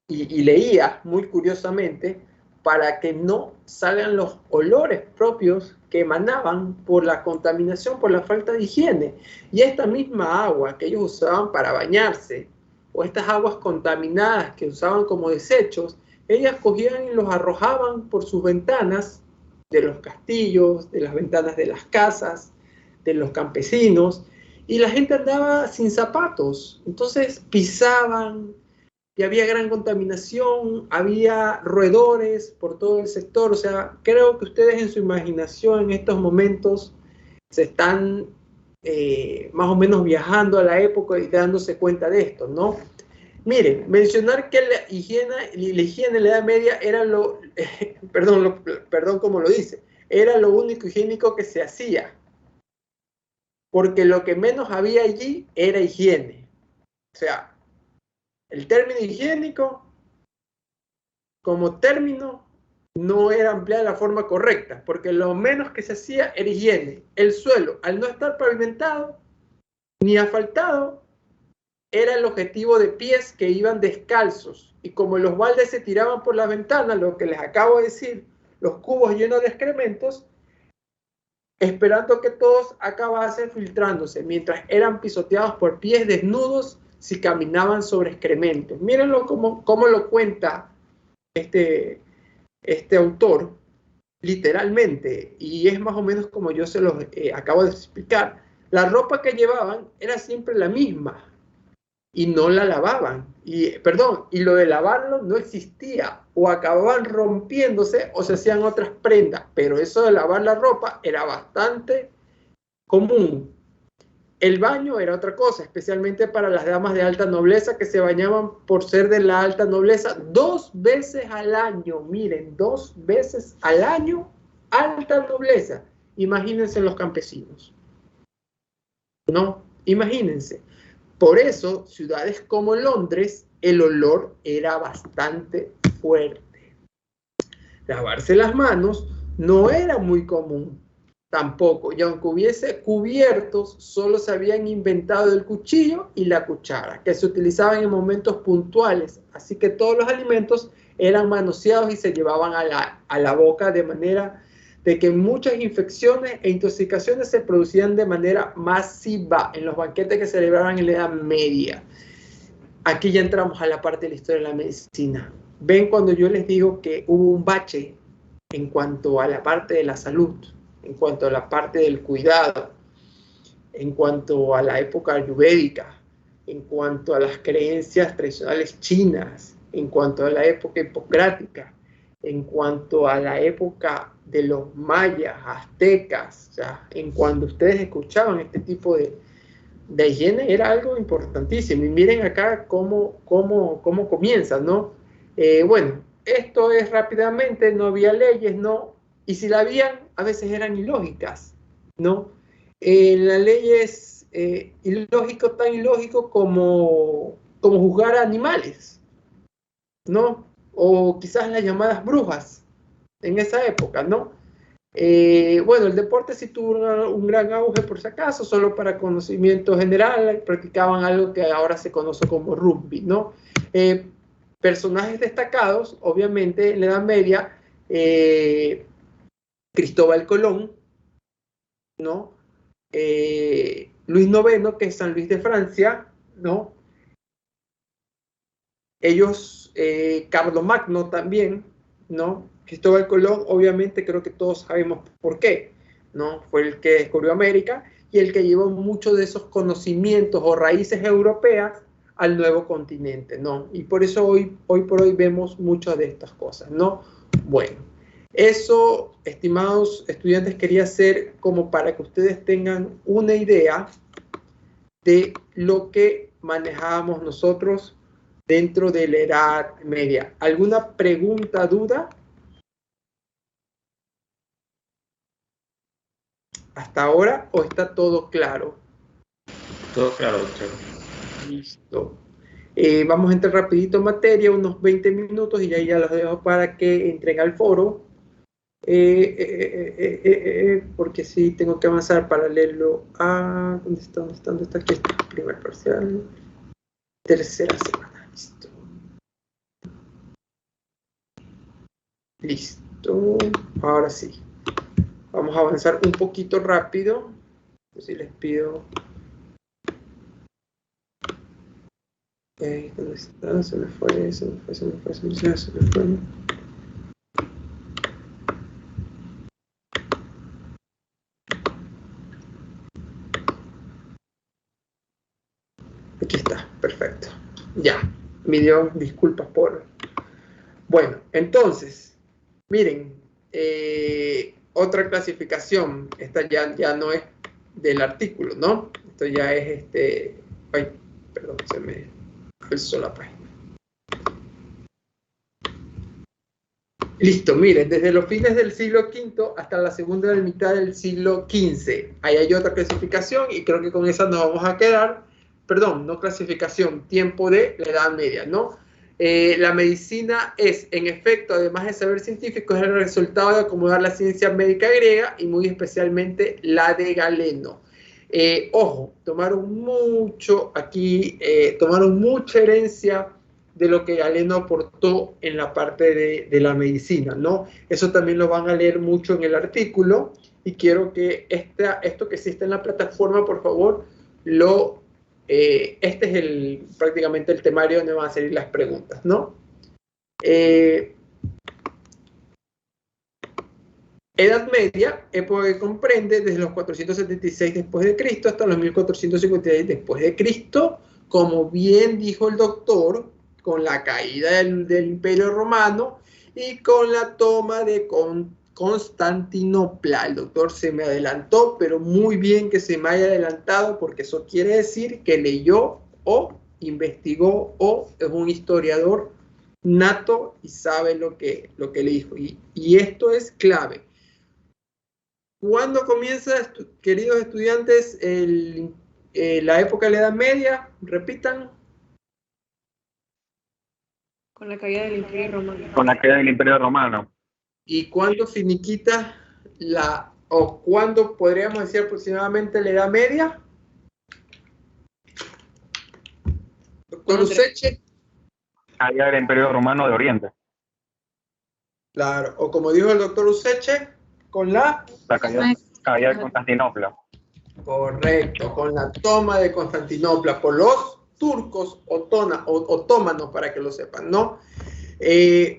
y leía muy curiosamente, para que no salgan los olores propios que emanaban por la contaminación, por la falta de higiene. Y esta misma agua que ellos usaban para bañarse, o estas aguas contaminadas que usaban como desechos, ellas cogían y los arrojaban por sus ventanas de los castillos, de las ventanas de las casas, de los campesinos, y la gente andaba sin zapatos. Entonces pisaban, y había gran contaminación, había roedores por todo el sector. O sea, creo que ustedes en su imaginación en estos momentos se están más o menos viajando a la época y dándose cuenta de esto, ¿no? Miren, mencionar que la higiene en la Edad Media era perdón como lo dice, era lo único higiénico que se hacía, porque lo que menos había allí era higiene. O sea, el término higiénico como término no era empleado de la forma correcta, porque lo menos que se hacía era higiene. El suelo, al no estar pavimentado ni asfaltado, era el objetivo de pies que iban descalzos. Y como los baldes se tiraban por la ventana, lo que les acabo de decir, los cubos llenos de excrementos, esperando que todos acabasen filtrándose, mientras eran pisoteados por pies desnudos si caminaban sobre excrementos. Mírenlo cómo lo cuenta este autor, literalmente, y es más o menos como yo se los acabo de explicar. La ropa que llevaban era siempre la misma, y no la lavaban, y lo de lavarlo no existía, o acababan rompiéndose o se hacían otras prendas, pero eso de lavar la ropa era bastante común. El baño era otra cosa, especialmente para las damas de alta nobleza que se bañaban por ser de la alta nobleza 2 veces al año. Miren, 2 veces al año, alta nobleza. Imagínense los campesinos. No, imagínense. Por eso, ciudades como Londres, el olor era bastante fuerte. Lavarse las manos no era muy común tampoco, y aunque hubiese cubiertos, solo se habían inventado el cuchillo y la cuchara, que se utilizaban en momentos puntuales, así que todos los alimentos eran manoseados y se llevaban a la boca, de manera de que muchas infecciones e intoxicaciones se producían de manera masiva en los banquetes que se celebraban en la Edad Media. Aquí ya entramos a la parte de la historia de la medicina. Ven cuando yo les digo que hubo un bache en cuanto a la parte de la salud, en cuanto a la parte del cuidado, en cuanto a la época ayurvédica, en cuanto a las creencias tradicionales chinas, en cuanto a la época hipocrática, en cuanto a la época de los mayas, aztecas, o sea, en cuando ustedes escuchaban este tipo de higiene, era algo importantísimo. Y miren acá cómo comienza, ¿no? Bueno, esto es rápidamente, no había leyes, ¿no? Y si la habían, a veces eran ilógicas, ¿no? La ley es ilógico, tan ilógico como juzgar a animales, ¿no? O quizás las llamadas brujas en esa época, ¿no? Bueno, el deporte sí tuvo un gran auge por si acaso, solo para conocimiento general, practicaban algo que ahora se conoce como rugby, ¿no? Personajes destacados, obviamente, en la Edad Media, Cristóbal Colón, ¿no? Luis IX, que es San Luis de Francia, ¿no? Ellos, Carlomagno también, ¿no? Cristóbal Colón, obviamente, creo que todos sabemos por qué, ¿no? Fue el que descubrió América y el que llevó muchos de esos conocimientos o raíces europeas al nuevo continente, ¿no? Y por eso hoy por hoy vemos muchas de estas cosas, ¿no? Bueno, eso, estimados estudiantes, quería hacer como para que ustedes tengan una idea de lo que manejábamos nosotros dentro de la Edad Media. ¿Alguna pregunta, duda? ¿Hasta ahora o está todo claro? Todo claro, doctor. Listo. Vamos a entrar rapidito en materia, unos 20 minutos, y ahí ya los dejo para que entren al foro. Porque sí, tengo que avanzar para leerlo. ¿Dónde está aquí? Primer parcial. Tercera semana. Listo. Listo. Ahora sí. Vamos a avanzar un poquito rápido. Si les pido. ¿Dónde está? Se me fue. Aquí está, perfecto. Ya, me dio disculpas por... Bueno, entonces, miren, otra clasificación, esta ya no es del artículo, ¿no? Esto ya es ay, perdón, se me alzó la página. Listo, miren, desde los fines del siglo V hasta la segunda mitad del siglo XV. Ahí hay otra clasificación y creo que con esa nos vamos a quedar. Perdón, no clasificación, tiempo de la Edad Media, ¿no? La medicina es, en efecto, además de saber científico, es el resultado de acomodar la ciencia médica griega y muy especialmente la de Galeno. Ojo, tomaron mucha herencia de lo que Galeno aportó en la parte de la medicina, ¿no? Eso también lo van a leer mucho en el artículo y quiero que esto que existe en la plataforma, por favor, este es prácticamente el temario donde van a salir las preguntas, ¿no? Edad Media, época que comprende desde los 476 después de Cristo hasta los 1456 después de Cristo, como bien dijo el doctor, con la caída del Imperio Romano y con la toma de Constantinopla. El doctor se me adelantó, pero muy bien que se me haya adelantado, porque eso quiere decir que leyó o investigó o es un historiador nato y sabe lo que le dijo. Y esto es clave. ¿Cuándo comienza, queridos estudiantes, la época de la Edad Media? Repitan. Con la caída del Imperio Romano. Con la caída del Imperio Romano. ¿Y cuándo finiquita o cuándo podríamos decir aproximadamente la Edad Media? Doctor Useche. Caída del Imperio Romano de Oriente. Claro, o como dijo el doctor Useche, con la caída de Constantinopla. Correcto, con la toma de Constantinopla por los turcos otomanos, para que lo sepan, ¿no?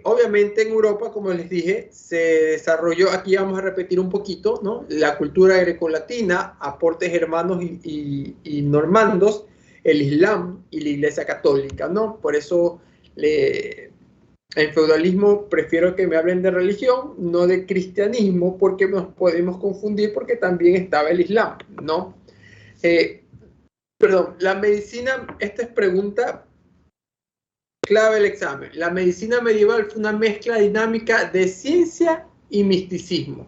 Obviamente en Europa, como les dije, se desarrolló, aquí vamos a repetir un poquito, ¿no? La cultura grecolatina, aportes germanos y normandos, el Islam y la Iglesia Católica, ¿no? Por eso en feudalismo prefiero que me hablen de religión, no de cristianismo, porque nos podemos confundir porque también estaba el Islam, ¿no? Perdón, la medicina, esta es pregunta clave del examen. La medicina medieval fue una mezcla dinámica de ciencia y misticismo.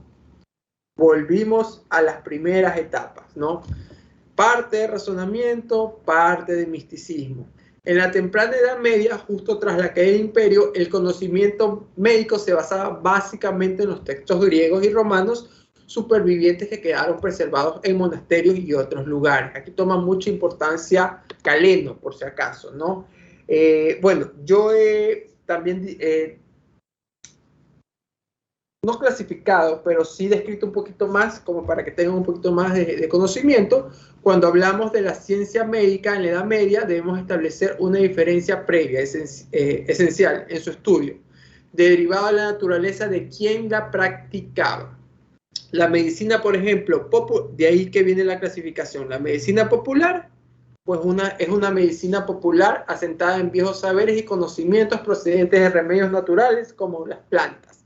Volvimos a las primeras etapas, ¿no? Parte de razonamiento, parte de misticismo. En la temprana Edad Media, justo tras la caída del imperio, el conocimiento médico se basaba básicamente en los textos griegos y romanos supervivientes que quedaron preservados en monasterios y otros lugares. Aquí toma mucha importancia Galeno, por si acaso, ¿no? Bueno, yo también no clasificado, pero sí descrito un poquito más, como para que tengan un poquito más de conocimiento. Cuando hablamos de la ciencia médica en la Edad Media, debemos establecer una diferencia previa, esencial en su estudio, derivada de la naturaleza de quien la practicaba. La medicina, por ejemplo, de ahí que viene la clasificación. La medicina popular, pues es una medicina popular asentada en viejos saberes y conocimientos procedentes de remedios naturales como las plantas.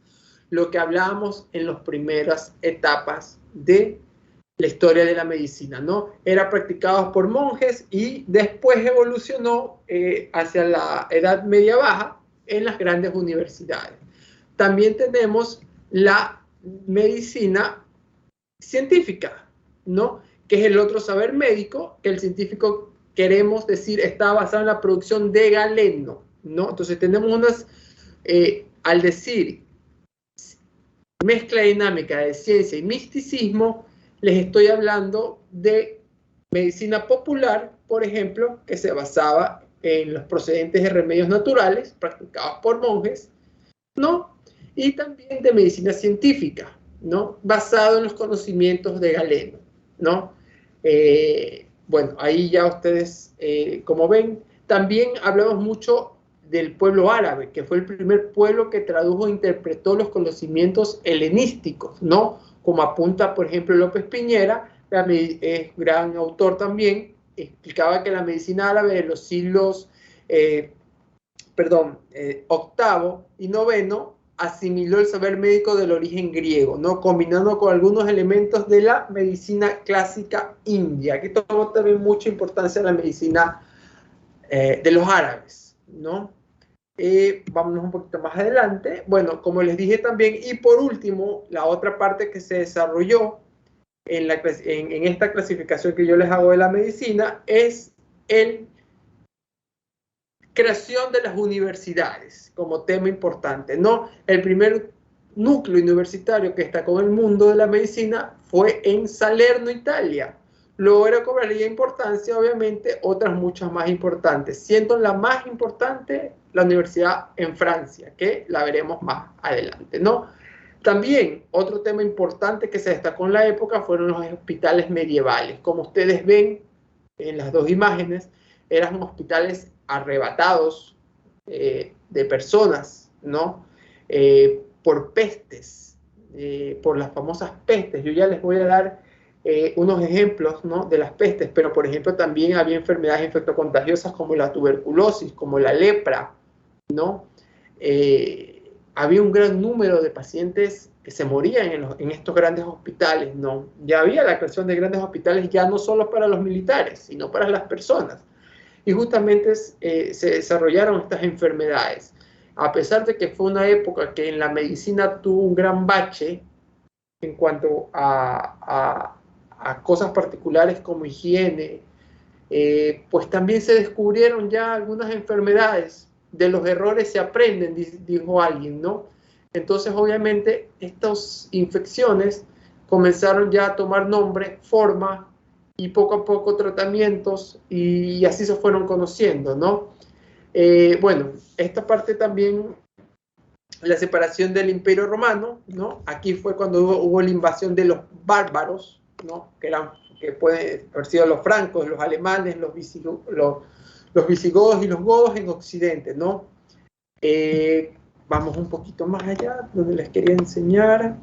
Lo que hablábamos en las primeras etapas de la historia de la medicina, ¿no? Era practicado por monjes y después evolucionó hacia la Edad Media Baja en las grandes universidades. También tenemos la medicina científica, ¿no? Que es el otro saber médico, que el científico, queremos decir, está basado en la producción de Galeno, ¿no? Entonces tenemos unas, al decir mezcla dinámica de ciencia y misticismo, les estoy hablando de medicina popular, por ejemplo, que se basaba en los procedentes de remedios naturales practicados por monjes, ¿no? y también de medicina científica, ¿no? Basado en los conocimientos de Galeno, ¿no? Bueno, ahí ya ustedes, como ven, también hablamos mucho del pueblo árabe, que fue el primer pueblo que tradujo e interpretó los conocimientos helenísticos, ¿no? Como apunta, por ejemplo, López Piñera, es gran autor también, explicaba que la medicina árabe de los siglos, octavo y noveno, asimiló el saber médico del origen griego, ¿no? Combinando con algunos elementos de la medicina clásica india. Aquí tomó también mucha importancia la medicina de los árabes, ¿no? Vámonos un poquito más adelante. Bueno, como les dije también, y por último, la otra parte que se desarrolló en esta clasificación que yo les hago de la medicina es el creación de las universidades como tema importante, ¿no? El primer núcleo universitario que destacó en el mundo de la medicina fue en Salerno, Italia. Luego cobraría importancia, obviamente, otras muchas más importantes, siendo la más importante la universidad en Francia, que la veremos más adelante, ¿no? También otro tema importante que se destacó en la época fueron los hospitales medievales. Como ustedes ven en las dos imágenes, eran hospitales arrebatados de personas, ¿no? Por pestes, por las famosas pestes. Yo ya les voy a dar unos ejemplos, ¿no? De las pestes, pero por ejemplo también había enfermedades infectocontagiosas como la tuberculosis, como la lepra, ¿no? Había un gran número de pacientes que se morían en estos grandes hospitales, ¿no? Ya había la creación de grandes hospitales ya no solo para los militares, sino para las personas. Y justamente se desarrollaron estas enfermedades. A pesar de que fue una época que en la medicina tuvo un gran bache en cuanto a cosas particulares como higiene, pues también se descubrieron ya algunas enfermedades. De los errores se aprenden, dijo alguien, ¿no? Entonces, obviamente, estas infecciones comenzaron ya a tomar nombre, forma, y poco a poco tratamientos, y así se fueron conociendo, ¿no? Bueno, esta parte también, la separación del Imperio Romano, ¿no? Aquí fue cuando hubo la invasión de los bárbaros, ¿no? Que pueden haber sido los francos, los alemanes, los visigodos y los godos en Occidente, ¿no? Vamos un poquito más allá, donde les quería enseñar.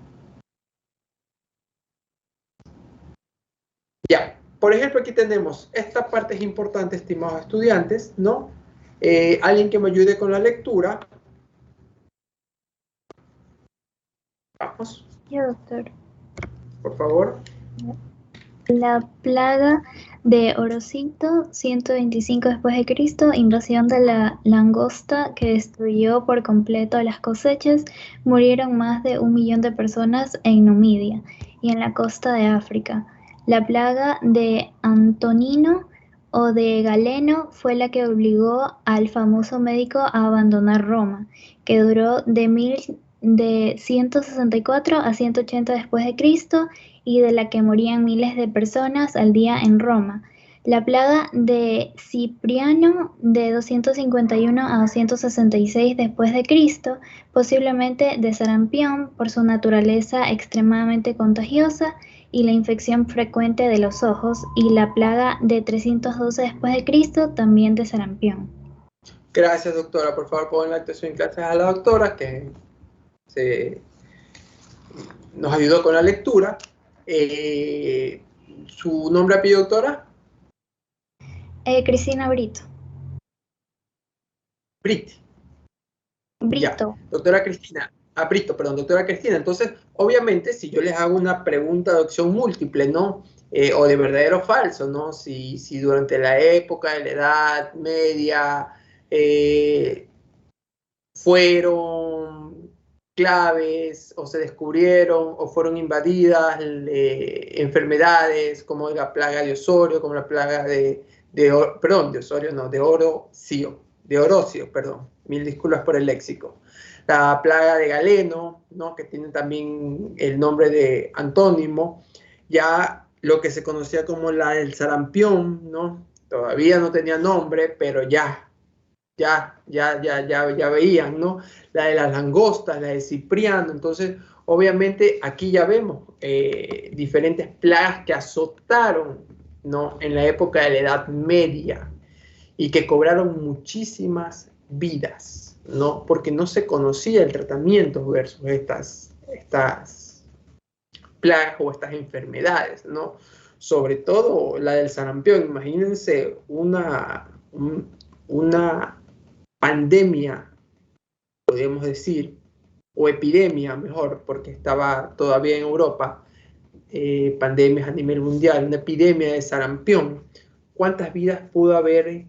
Ya, por ejemplo, aquí tenemos, esta parte es importante, estimados estudiantes, ¿no? Alguien que me ayude con la lectura. Vamos. Yo, doctor. Por favor. La plaga de Orosito, 125 después de Cristo, invasión de la langosta que destruyó por completo las cosechas, murieron más de 1 millón de personas en Numidia y en la costa de África. La plaga de Antonino o de Galeno fue la que obligó al famoso médico a abandonar Roma, que duró de 164 a 180 después de Cristo, y de la que morían miles de personas al día en Roma. La plaga de Cipriano, de 251 a 266 después de Cristo, posiblemente de sarampión por su naturaleza extremadamente contagiosa y la infección frecuente de los ojos, y la plaga de 312 después de Cristo, también de sarampión. Gracias, doctora. Por favor, pongan la actuación en clases a la doctora, que nos ayudó con la lectura. ¿Su nombre, apellido, doctora? Cristina Brito. Brito. Ya. Doctora Cristina. Brito, perdón, doctora Cristina. Entonces, obviamente, si yo les hago una pregunta de opción múltiple, ¿no? O de verdadero o falso, ¿no? Si durante la época de la Edad Media fueron claves o se descubrieron o fueron invadidas enfermedades como la plaga de Osorio, como la plaga de Orocio, perdón, mil disculpas por el léxico. La plaga de Galeno, ¿no? Que tiene también el nombre de antónimo, ya lo que se conocía como la del sarampión, ¿no? Todavía no tenía nombre, pero ya ya veían, ¿no? La de las langostas, la de Cipriano. Entonces, obviamente, aquí ya vemos diferentes plagas que azotaron, ¿no? En la época de la Edad Media y que cobraron muchísimas vidas, ¿no? Porque no se conocía el tratamiento versus estas plagas o estas enfermedades, ¿no? Sobre todo la del sarampión. Imagínense una pandemia, podemos decir, o epidemia mejor, porque estaba todavía en Europa, pandemias a nivel mundial, una epidemia de sarampión. ¿Cuántas vidas pudo haber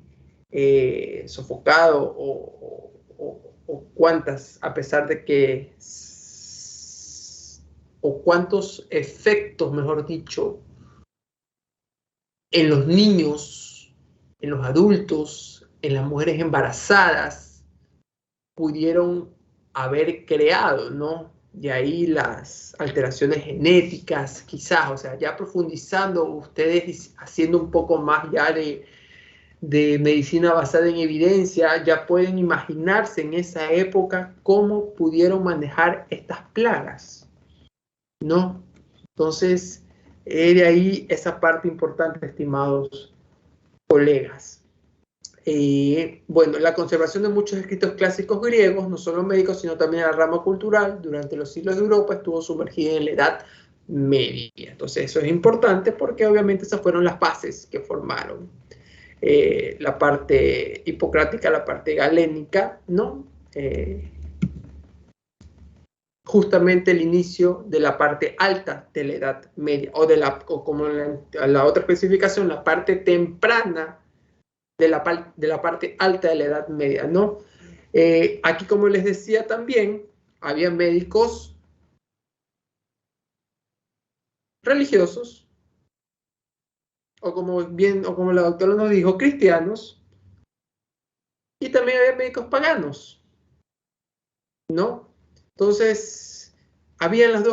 sofocado o cuántas, a pesar de que, o cuántos efectos, mejor dicho, en los niños, en los adultos, en las mujeres embarazadas, pudieron haber creado, ¿no? De ahí las alteraciones genéticas, quizás, o sea, ya profundizando ustedes, haciendo un poco más ya de medicina basada en evidencia, ya pueden imaginarse en esa época cómo pudieron manejar estas plagas, ¿no? Entonces, de ahí esa parte importante, estimados colegas. Bueno, la conservación de muchos escritos clásicos griegos, no solo médicos, sino también en la rama cultural, durante los siglos de Europa, estuvo sumergida en la Edad Media. Entonces, eso es importante porque obviamente esas fueron las bases que formaron la parte hipocrática, la parte galénica, ¿no? Justamente el inicio de la parte alta de la Edad Media, o como la otra especificación, la parte temprana de la parte alta de la Edad Media, ¿no? Aquí, como les decía también, había médicos religiosos, o como la doctora nos dijo, cristianos, y también había médicos paganos, ¿no? Entonces, habían los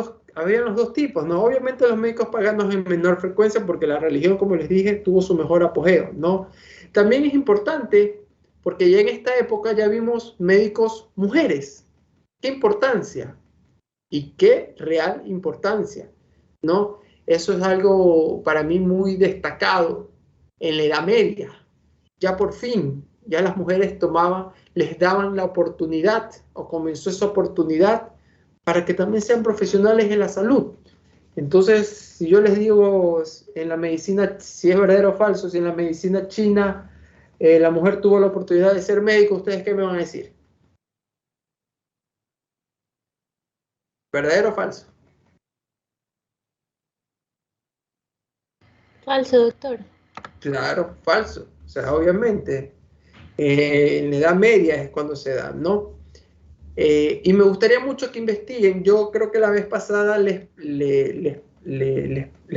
dos tipos, ¿no? Obviamente los médicos paganos en menor frecuencia porque la religión, como les dije, tuvo su mejor apogeo, ¿no? También es importante porque ya en esta época ya vimos médicos mujeres. ¿Qué importancia? Y qué real importancia, ¿no? Eso es algo para mí muy destacado en la Edad Media. Ya por fin, ya las mujeres les daban la oportunidad, o comenzó esa oportunidad para que también sean profesionales en la salud. Entonces, si yo les digo en la medicina, si es verdadero o falso, si en la medicina china la mujer tuvo la oportunidad de ser médico, ¿ustedes qué me van a decir? ¿Verdadero o falso? Falso, doctor. Claro, falso. O sea, obviamente, en la Edad Media es cuando se da, ¿no? Y me gustaría mucho que investiguen. Yo creo que la vez pasada les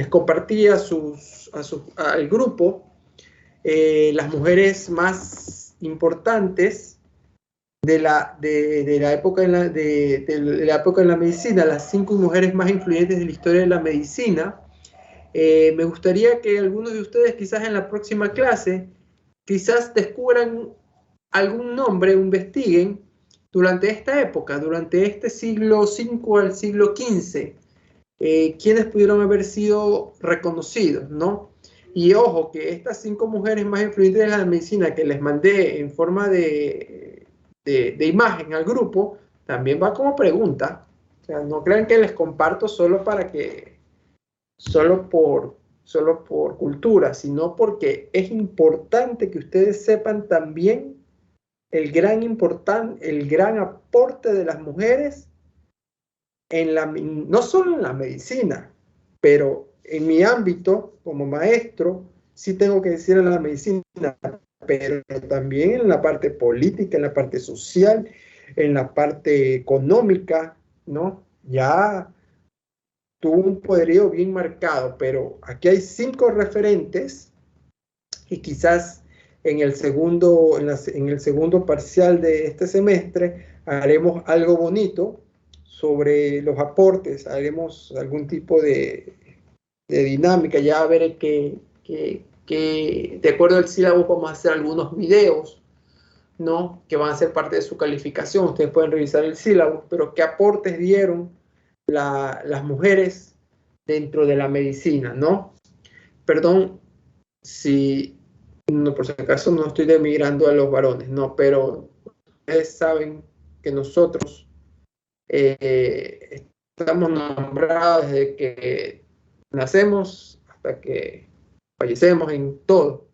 compartí al grupo las mujeres más importantes de la época de la época de la medicina, las 5 mujeres más influyentes de la historia de la medicina. Me gustaría que algunos de ustedes quizás en la próxima clase quizás descubran algún nombre, investiguen durante esta época, durante este siglo V al siglo XV, quienes pudieron haber sido reconocidos, ¿no? Y ojo, que estas 5 mujeres más influyentes de la medicina que les mandé en forma de imagen al grupo, también va como pregunta. O sea, no crean que les comparto solo por cultura, sino porque es importante que ustedes sepan también el gran aporte de las mujeres no solo en la medicina, pero en mi ámbito como maestro, sí tengo que decir en la medicina, pero también en la parte política, en la parte social, en la parte económica, ¿no? Ya tuvo un poderío bien marcado, pero aquí hay 5 referentes y quizás en el segundo parcial de este semestre haremos algo bonito sobre los aportes, haremos algún tipo de dinámica, ya veré que de acuerdo al sílabo vamos a hacer algunos videos ¿no? Que van a ser parte de su calificación. Ustedes pueden revisar el sílabo, pero ¿qué aportes dieron las mujeres dentro de la medicina, ¿no? Perdón si, no, por si acaso no estoy denigrando a los varones, no, pero ustedes saben que nosotros estamos nombrados desde que nacemos hasta que fallecemos en todo.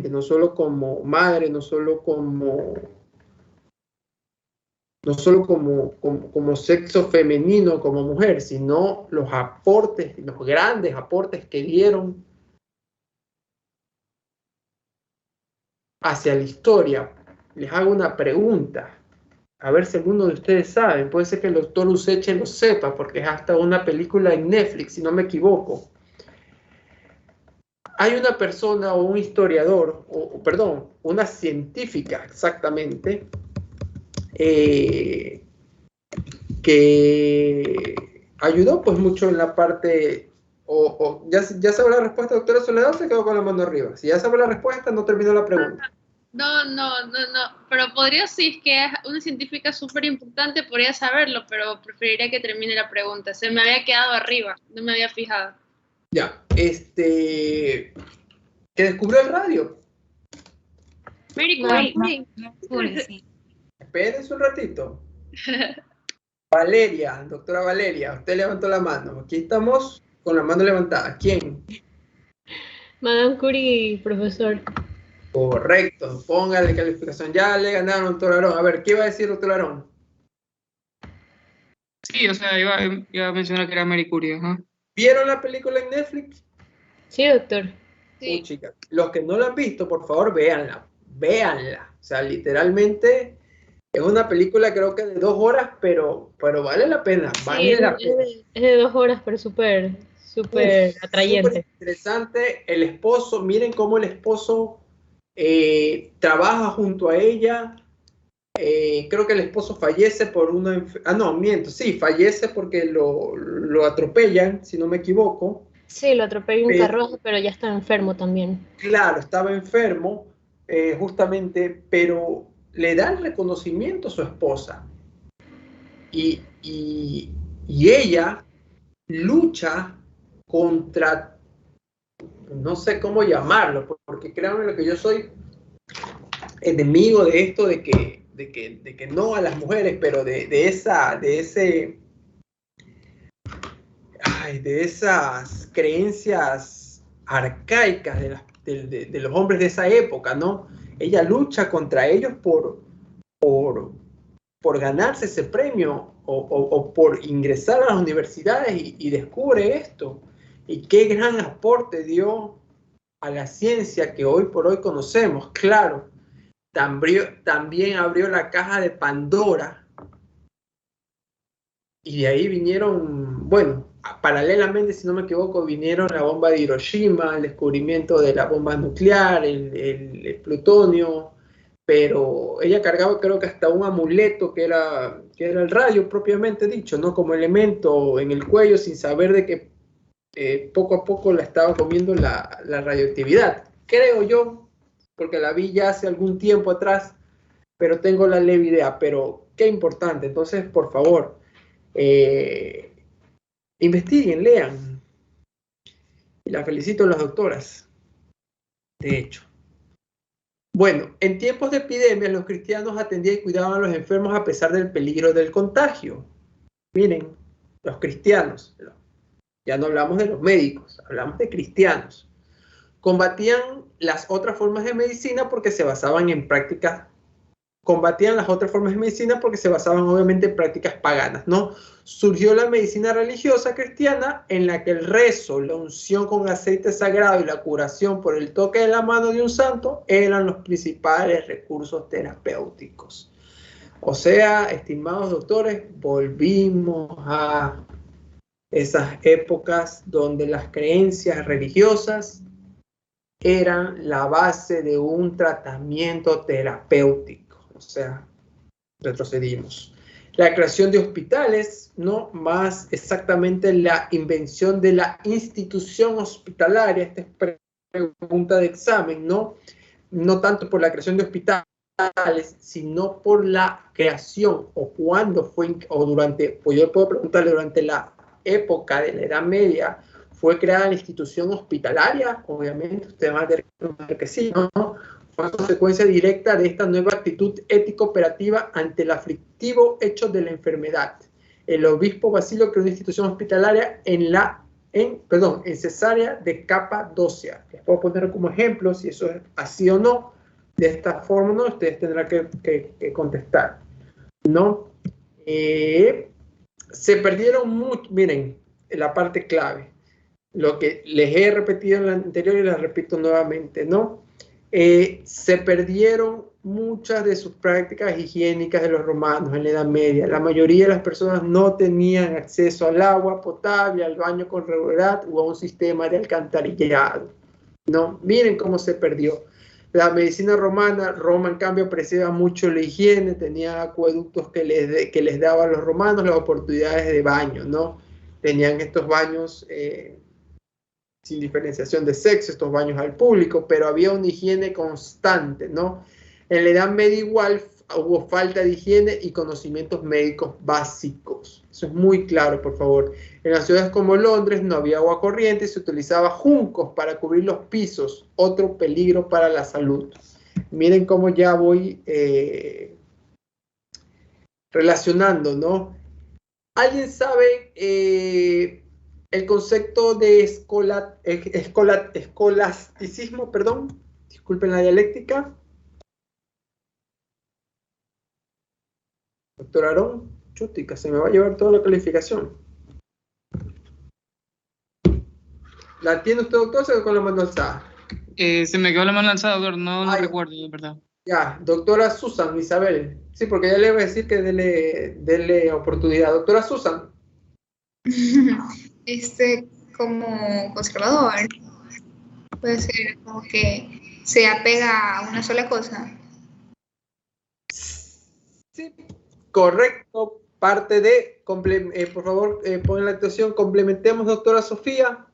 No solo como madre, no solo como sexo femenino, como mujer, sino los aportes, los grandes aportes que dieron hacia la historia. Les hago una pregunta, a ver si alguno de ustedes sabe. Puede ser que el doctor Useche lo sepa, porque es hasta una película en Netflix, si no me equivoco. Hay una persona o un historiador, perdón, una científica exactamente, que ayudó pues mucho en la parte, ya sabe la respuesta, doctora Soledad, o se quedó con la mano arriba. Si ya sabe la respuesta, no terminó la pregunta. No, pero podría, si es que es una científica súper importante, podría saberlo, pero preferiría que termine la pregunta. Se me había quedado arriba, no me había fijado. Ya, que descubrió el radio. Mary Curie. Sí. Espérense un ratito. Valeria, doctora Valeria, usted levantó la mano. Aquí estamos con la mano levantada. ¿Quién? Madame Curie, profesor. Correcto, póngale calificación. Ya le ganaron, doctor Aarón. A ver, ¿qué iba a decir, doctor Aarón? Sí, o sea, iba a mencionar que era Marie Curie, ¿no? ¿Vieron la película en Netflix? Sí, doctor. Sí. Chicas, los que no la han visto, por favor, véanla. Véanla. O sea, literalmente es una película, creo que de 2 horas, pero vale la pena. Vale la pena. Es de 2 horas, pero súper atrayente. Súper interesante. El esposo, miren cómo el esposo trabaja junto a ella. Creo que el esposo fallece por una fallece porque lo atropellan, si no me equivoco. Sí, lo atropelló un carruaje, pero ya está enfermo también. Claro, estaba enfermo, justamente, pero le da el reconocimiento a su esposa. Y ella lucha contra, no sé cómo llamarlo, porque créanme lo que yo soy enemigo de esto de que no a las mujeres, pero de esas creencias arcaicas de los hombres de esa época, ¿no? Ella lucha contra ellos por ganarse ese premio o por ingresar a las universidades y descubre esto. Y qué gran aporte dio a la ciencia que hoy por hoy conocemos. Claro, también abrió la caja de Pandora y de ahí vinieron, bueno, paralelamente, si no me equivoco, vinieron la bomba de Hiroshima, el descubrimiento de la bomba nuclear, el plutonio, pero ella cargaba, creo que hasta un amuleto que era el radio propiamente dicho, ¿no? Como elemento en el cuello, sin saber de que poco a poco la estaba comiendo la radioactividad, creo yo, porque la vi ya hace algún tiempo atrás, pero tengo la leve idea. Pero qué importante. Entonces, por favor, investiguen, lean. Y la felicito a las doctoras, de hecho. Bueno, en tiempos de epidemia, los cristianos atendían y cuidaban a los enfermos a pesar del peligro del contagio. Miren, los cristianos, ya no hablamos de los médicos, hablamos de cristianos. Combatían las otras formas de medicina porque se basaban en prácticas, obviamente en prácticas paganas, ¿no? Surgió la medicina religiosa cristiana en la que el rezo, la unción con aceite sagrado y la curación por el toque de la mano de un santo eran los principales recursos terapéuticos. O sea, estimados doctores, volvimos a esas épocas donde las creencias religiosas eran la base de un tratamiento terapéutico. O sea, retrocedimos. La creación de hospitales, ¿no? Más exactamente la invención de la institución hospitalaria. Esta es pregunta de examen, ¿no? No tanto por la creación de hospitales, sino por la creación, o cuándo fue, o durante, pues yo puedo preguntarle, durante la época de la Edad Media, ¿fue creada la institución hospitalaria? Obviamente, usted va a decir que sí, ¿no? Fue consecuencia directa de esta nueva actitud ético-operativa ante el aflictivo hecho de la enfermedad. El obispo Basilio creó una institución hospitalaria en Cesarea de Capadocia. Les puedo poner como ejemplo si eso es así o no. De esta forma, ¿no? Ustedes tendrán que contestar, ¿no? Se perdieron mucho, miren, la parte clave, lo que les he repetido en la anterior y les repito nuevamente, ¿no? Se perdieron muchas de sus prácticas higiénicas de los romanos en la Edad Media. La mayoría de las personas no tenían acceso al agua potable, al baño con regularidad o a un sistema de alcantarillado, ¿no? Miren cómo se perdió. La medicina romana, Roma en cambio apreciaba mucho la higiene, tenía acueductos que les daban a los romanos las oportunidades de baño, ¿no? Tenían estos baños sin diferenciación de sexo, estos baños al público, pero había una higiene constante, ¿no? En la Edad Media igual hubo falta de higiene y conocimientos médicos básicos. Eso es muy claro, por favor. En las ciudades como Londres no había agua corriente y se utilizaba juncos para cubrir los pisos, otro peligro para la salud. Miren cómo ya voy relacionando, ¿no? ¿Alguien sabe el concepto de escolasticismo, perdón? Disculpen la dialéctica. Doctor Aarón, chutica, se me va a llevar toda la calificación. ¿La tiene usted, doctor, o se quedó con la mano alzada? Se me quedó la mano alzada, doctor, no recuerdo, de verdad. Ya, doctora Susan, Isabel. Sí, porque ya le voy a decir que dele oportunidad. Doctora Susan. Como conservador, puede ser como que se apega a una sola cosa. Sí, correcto. Parte de, por favor, ponen la actuación. Complementemos, doctora Sofía.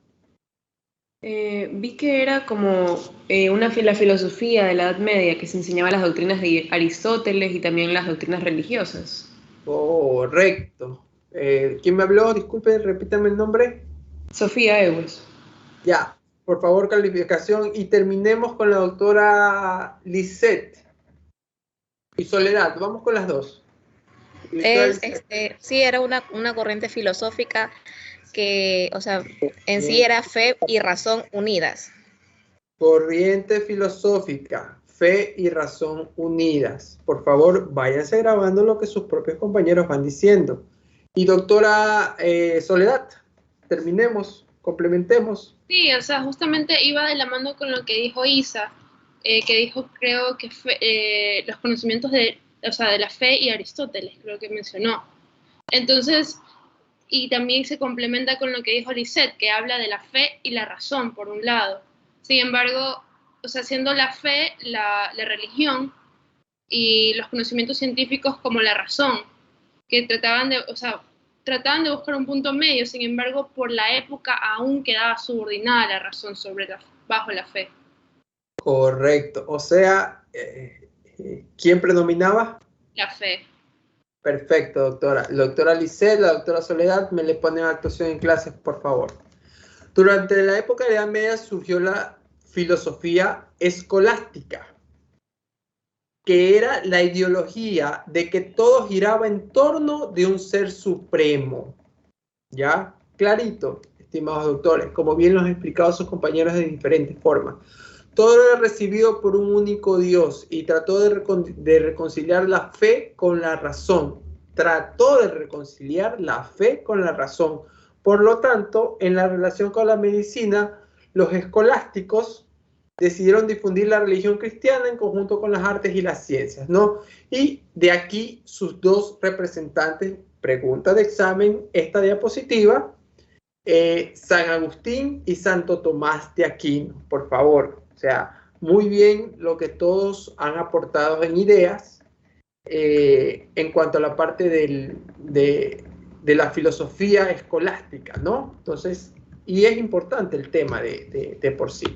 Vi que era como la filosofía de la Edad Media, que se enseñaba las doctrinas de Aristóteles y también las doctrinas religiosas. Correcto. ¿Quién me habló? Disculpe, repítame el nombre. Sofía Ewes. Ya, por favor, calificación. Y terminemos con la doctora Lisette y Soledad. Vamos con las dos. Sí, era una corriente filosófica que, o sea, en sí era fe y razón unidas. Corriente filosófica, fe y razón unidas. Por favor, váyanse grabando lo que sus propios compañeros van diciendo. Y doctora Soledad, terminemos, complementemos. Sí, o sea, justamente iba de la mano con lo que dijo Isa, que dijo, creo que los conocimientos de la fe y Aristóteles, creo que mencionó. Entonces, y también se complementa con lo que dijo Lisette, que habla de la fe y la razón, por un lado. Sin embargo, o sea, siendo la fe la religión y los conocimientos científicos como la razón, que trataban de buscar un punto medio, sin embargo, por la época aún quedaba subordinada la razón bajo la fe. Correcto. O sea, ¿quién predominaba? La fe. Perfecto, doctora. La doctora Lisette, la doctora Soledad, me le ponen actuación en clases, por favor. Durante la época de la Edad Media surgió la filosofía escolástica, que era la ideología de que todo giraba en torno de un ser supremo. ¿Ya? Clarito, estimados doctores, como bien lo han explicado sus compañeros de diferentes formas. Todo era recibido por un único Dios y trató de reconciliar la fe con la razón. Trató de reconciliar la fe con la razón. Por lo tanto, en la relación con la medicina, los escolásticos decidieron difundir la religión cristiana en conjunto con las artes y las ciencias, ¿no? Y de aquí sus dos representantes, pregunta de examen, esta diapositiva, San Agustín y Santo Tomás de Aquino, por favor. O sea, muy bien lo que todos han aportado en ideas. en cuanto a la parte de la filosofía escolástica, ¿no? Entonces, y es importante el tema de por sí.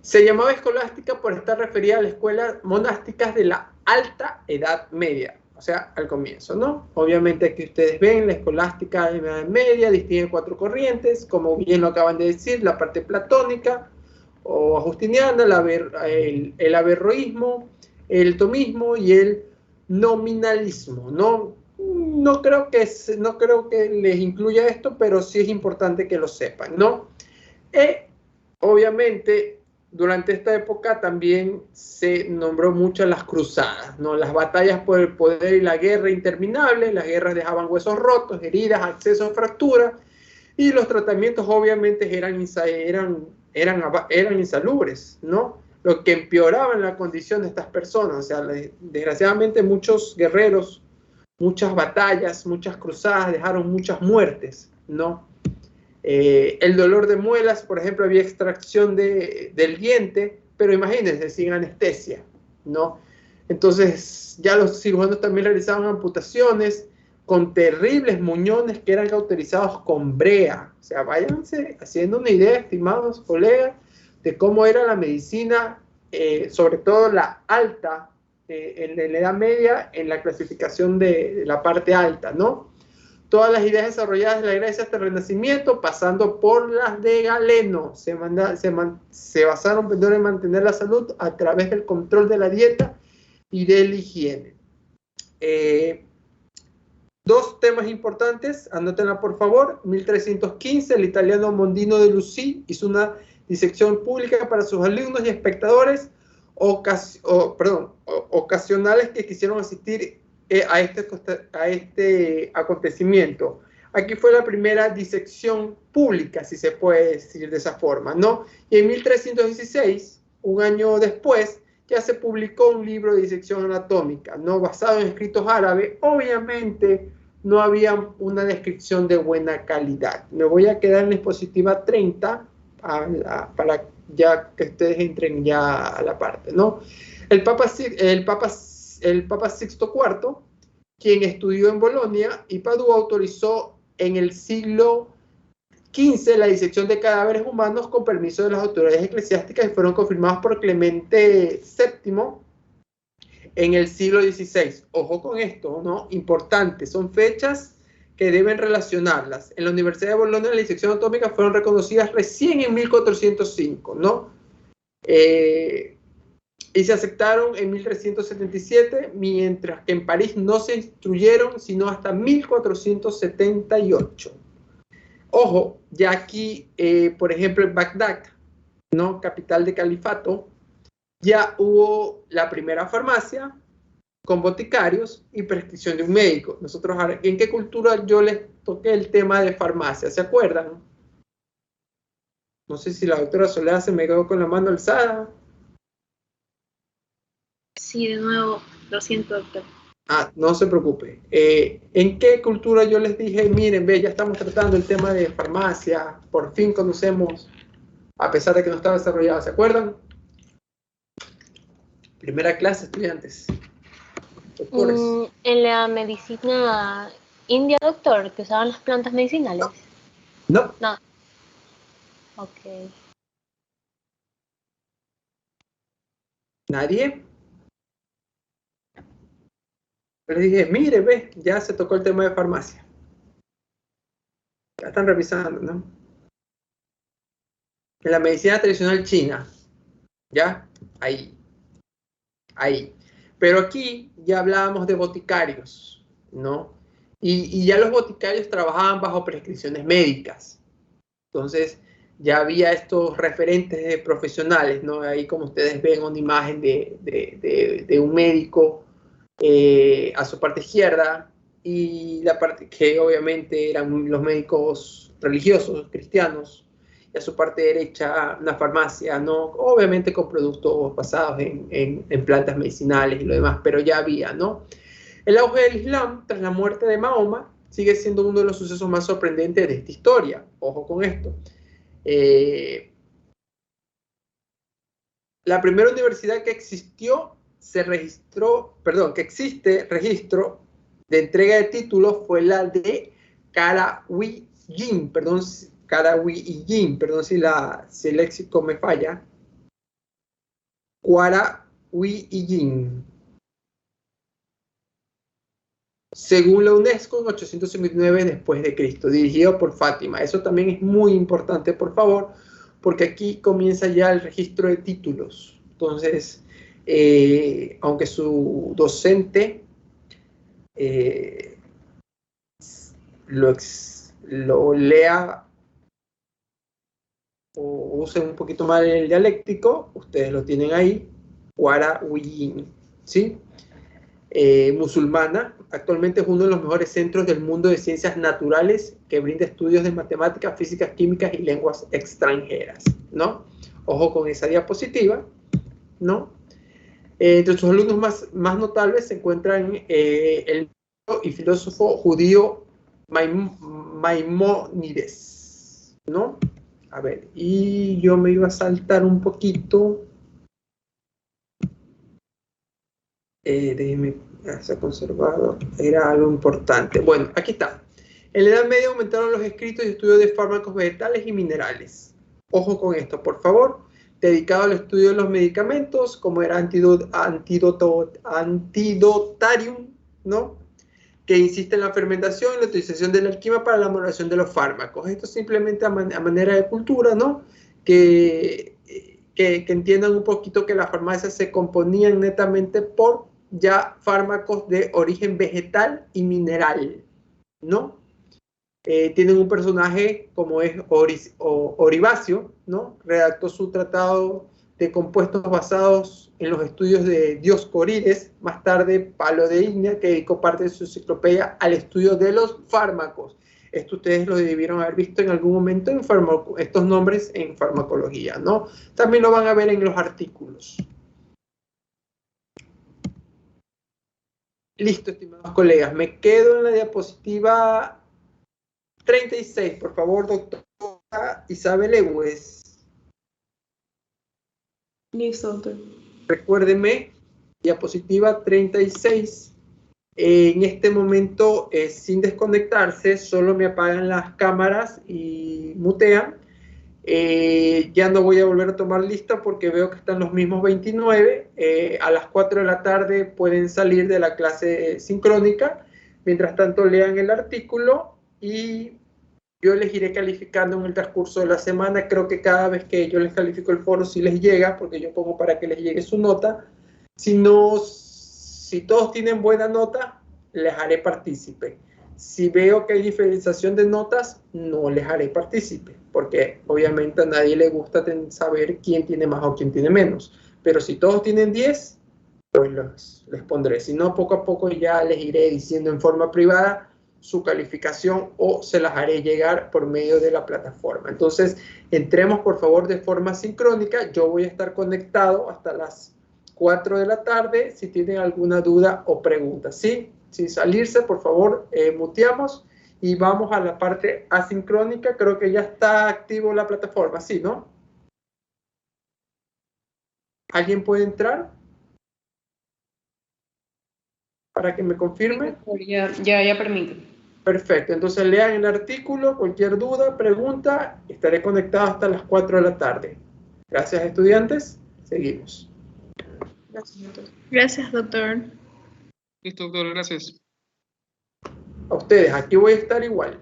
Se llamaba escolástica por estar referida a las escuelas monásticas de la Alta Edad Media, o sea, al comienzo, ¿no? Obviamente aquí ustedes ven la escolástica de la Edad Media, distingue 4 corrientes, como bien lo acaban de decir, la parte platónica o justiniana, el averroísmo, el tomismo y el nominalismo. No creo que les incluya esto, pero sí es importante que lo sepan, ¿no? Obviamente, durante esta época también se nombró mucho las cruzadas, ¿no? Las batallas por el poder y la guerra interminable. Las guerras dejaban huesos rotos, heridas, accesos, fracturas, y los tratamientos obviamente eran insalubres, ¿no? Lo que empeoraban la condición de estas personas. O sea, desgraciadamente muchos guerreros, muchas batallas, muchas cruzadas dejaron muchas muertes, ¿no? El dolor de muelas, por ejemplo, había extracción del diente, pero imagínense, sin anestesia, ¿no? Entonces, ya los cirujanos también realizaban amputaciones con terribles muñones que eran cauterizados con brea. O sea, váyanse haciendo una idea, estimados colegas, de cómo era la medicina, sobre todo la alta, en la Edad Media, en la clasificación de la parte alta, ¿no? Todas las ideas desarrolladas en la Grecia hasta el Renacimiento, pasando por las de Galeno, se basaron primero en mantener la salud a través del control de la dieta y de la higiene. 2 temas importantes, anótenla por favor. 1315, el italiano Mondino de Lucy hizo una disección pública para sus alumnos y espectadores ocasionales que quisieron asistir a este acontecimiento. Aquí fue la primera disección pública, si se puede decir de esa forma, ¿no? Y en 1316, un año después, ya se publicó un libro de disección anatómica, ¿no? Basado en escritos árabes. Obviamente no había una descripción de buena calidad. Me voy a quedar en la diapositiva 30 para ya que ustedes entren ya a la parte, ¿no? El Papa Sixto IV, quien estudió en Bolonia y Padua, autorizó en el siglo XV la disección de cadáveres humanos con permiso de las autoridades eclesiásticas y fueron confirmados por Clemente VII en el siglo XVI. Ojo con esto, ¿no? Importante, son fechas que deben relacionarlas. En la Universidad de Bolonia, la disección anatómica fueron reconocidas recién en 1405, ¿no? Y se aceptaron en 1377, mientras que en París no se instruyeron sino hasta 1478. Ojo, ya aquí, por ejemplo, en Bagdad, ¿no? Capital de califato, ya hubo la primera farmacia con boticarios y prescripción de un médico. Nosotros, ¿en qué cultura yo les toqué el tema de farmacia? ¿Se acuerdan? No sé si la doctora Soledad se me quedó con la mano alzada. Sí, de nuevo, lo siento, doctor. No se preocupe. ¿En qué cultura yo les dije, miren, ve, ya estamos tratando el tema de farmacia, por fin conocemos, a pesar de que no estaba desarrollado, ¿se acuerdan? Primera clase, estudiantes. En la medicina india, doctor, que usaban las plantas medicinales. No. Ok. ¿Nadie? Les dije, mire, ve, ya se tocó el tema de farmacia. Ya están revisando, ¿no? En la medicina tradicional china. ¿Ya? Ahí. Pero aquí ya hablábamos de boticarios, ¿no? Y ya los boticarios trabajaban bajo prescripciones médicas. Entonces, ya había estos referentes profesionales, ¿no? Ahí, como ustedes ven, una imagen de un médico a su parte izquierda y la parte que obviamente eran los médicos religiosos, cristianos, y a su parte derecha una farmacia, ¿no? Obviamente con productos basados en plantas medicinales y lo demás, pero ya había, ¿no? El auge del Islam tras la muerte de Mahoma sigue siendo uno de los sucesos más sorprendentes de esta historia. Ojo con esto. La primera universidad que existió se registró, perdón, que existe registro de entrega de títulos fue la de Qarawiyyin, perdón, Qarawiyyin, perdón si el léxico me falla. Qarawiyyin. Según la UNESCO, en 859 después de Cristo, dirigido por Fátima. Eso también es muy importante, por favor, porque aquí comienza ya el registro de títulos. Entonces, aunque su docente lo lea o use un poquito más el dialéctico, ustedes lo tienen ahí, Qarawiyyin, ¿sí? Musulmana, actualmente es uno de los mejores centros del mundo de ciencias naturales que brinda estudios de matemáticas, físicas, químicas y lenguas extranjeras, ¿no? Ojo con esa diapositiva, ¿no? Entre sus alumnos más notables se encuentran el y filósofo judío Maimónides, ¿no? A ver, y yo me iba a saltar un poquito. Déjeme, se ha conservado, era algo importante. Bueno, aquí está. En la Edad Media aumentaron los escritos y estudios de fármacos vegetales y minerales. Ojo con esto, por favor. Dedicado al estudio de los medicamentos, como era Antidotarium, ¿no? Que insiste en la fermentación y la utilización de la alquimia para la elaboración de los fármacos. Esto simplemente a manera de cultura, ¿no? Que entiendan un poquito que las farmacias se componían netamente por ya fármacos de origen vegetal y mineral, ¿no? Tienen un personaje como es Oribacio, ¿no? Redactó su tratado de compuestos basados en los estudios de Dioscórides, más tarde Palo de Ignea, que dedicó parte de su enciclopedia al estudio de los fármacos. Esto ustedes lo debieron haber visto en algún momento en estos nombres en farmacología, ¿no? También lo van a ver en los artículos. Listo, estimados colegas. Me quedo en la diapositiva 36, por favor, doctora Isabel Ewes. Listo, doctor. Recuérdeme, diapositiva 36. En este momento, sin desconectarse, solo me apagan las cámaras y mutean. Ya no voy a volver a tomar lista porque veo que están los mismos 29. A las 4 de la tarde pueden salir de la clase sincrónica. Mientras tanto, lean el artículo y yo les iré calificando en el transcurso de la semana. Creo que cada vez que yo les califico el foro, sí les llega, porque yo pongo para que les llegue su nota. Si todos tienen buena nota, les haré partícipe. Si veo que hay diferenciación de notas, no les haré partícipe, porque obviamente a nadie le gusta saber quién tiene más o quién tiene menos. Pero si todos tienen 10, pues les pondré. Si no, poco a poco ya les iré diciendo en forma privada su calificación o se las haré llegar por medio de la plataforma. Entonces, entremos por favor de forma sincrónica. Yo voy a estar conectado hasta las 4 de la tarde. Si tienen alguna duda o pregunta, ¿sí? Sin salirse, por favor, muteamos y vamos a la parte asincrónica. Creo que ya está activo la plataforma, ¿sí, no? ¿Alguien puede entrar? Para que me confirme. Ya permite. Perfecto, entonces lean el artículo, cualquier duda, pregunta, estaré conectado hasta las 4 de la tarde. Gracias, estudiantes. Seguimos. Gracias, doctor. Gracias, doctor. Listo, doctor, gracias. A ustedes, aquí voy a estar igual.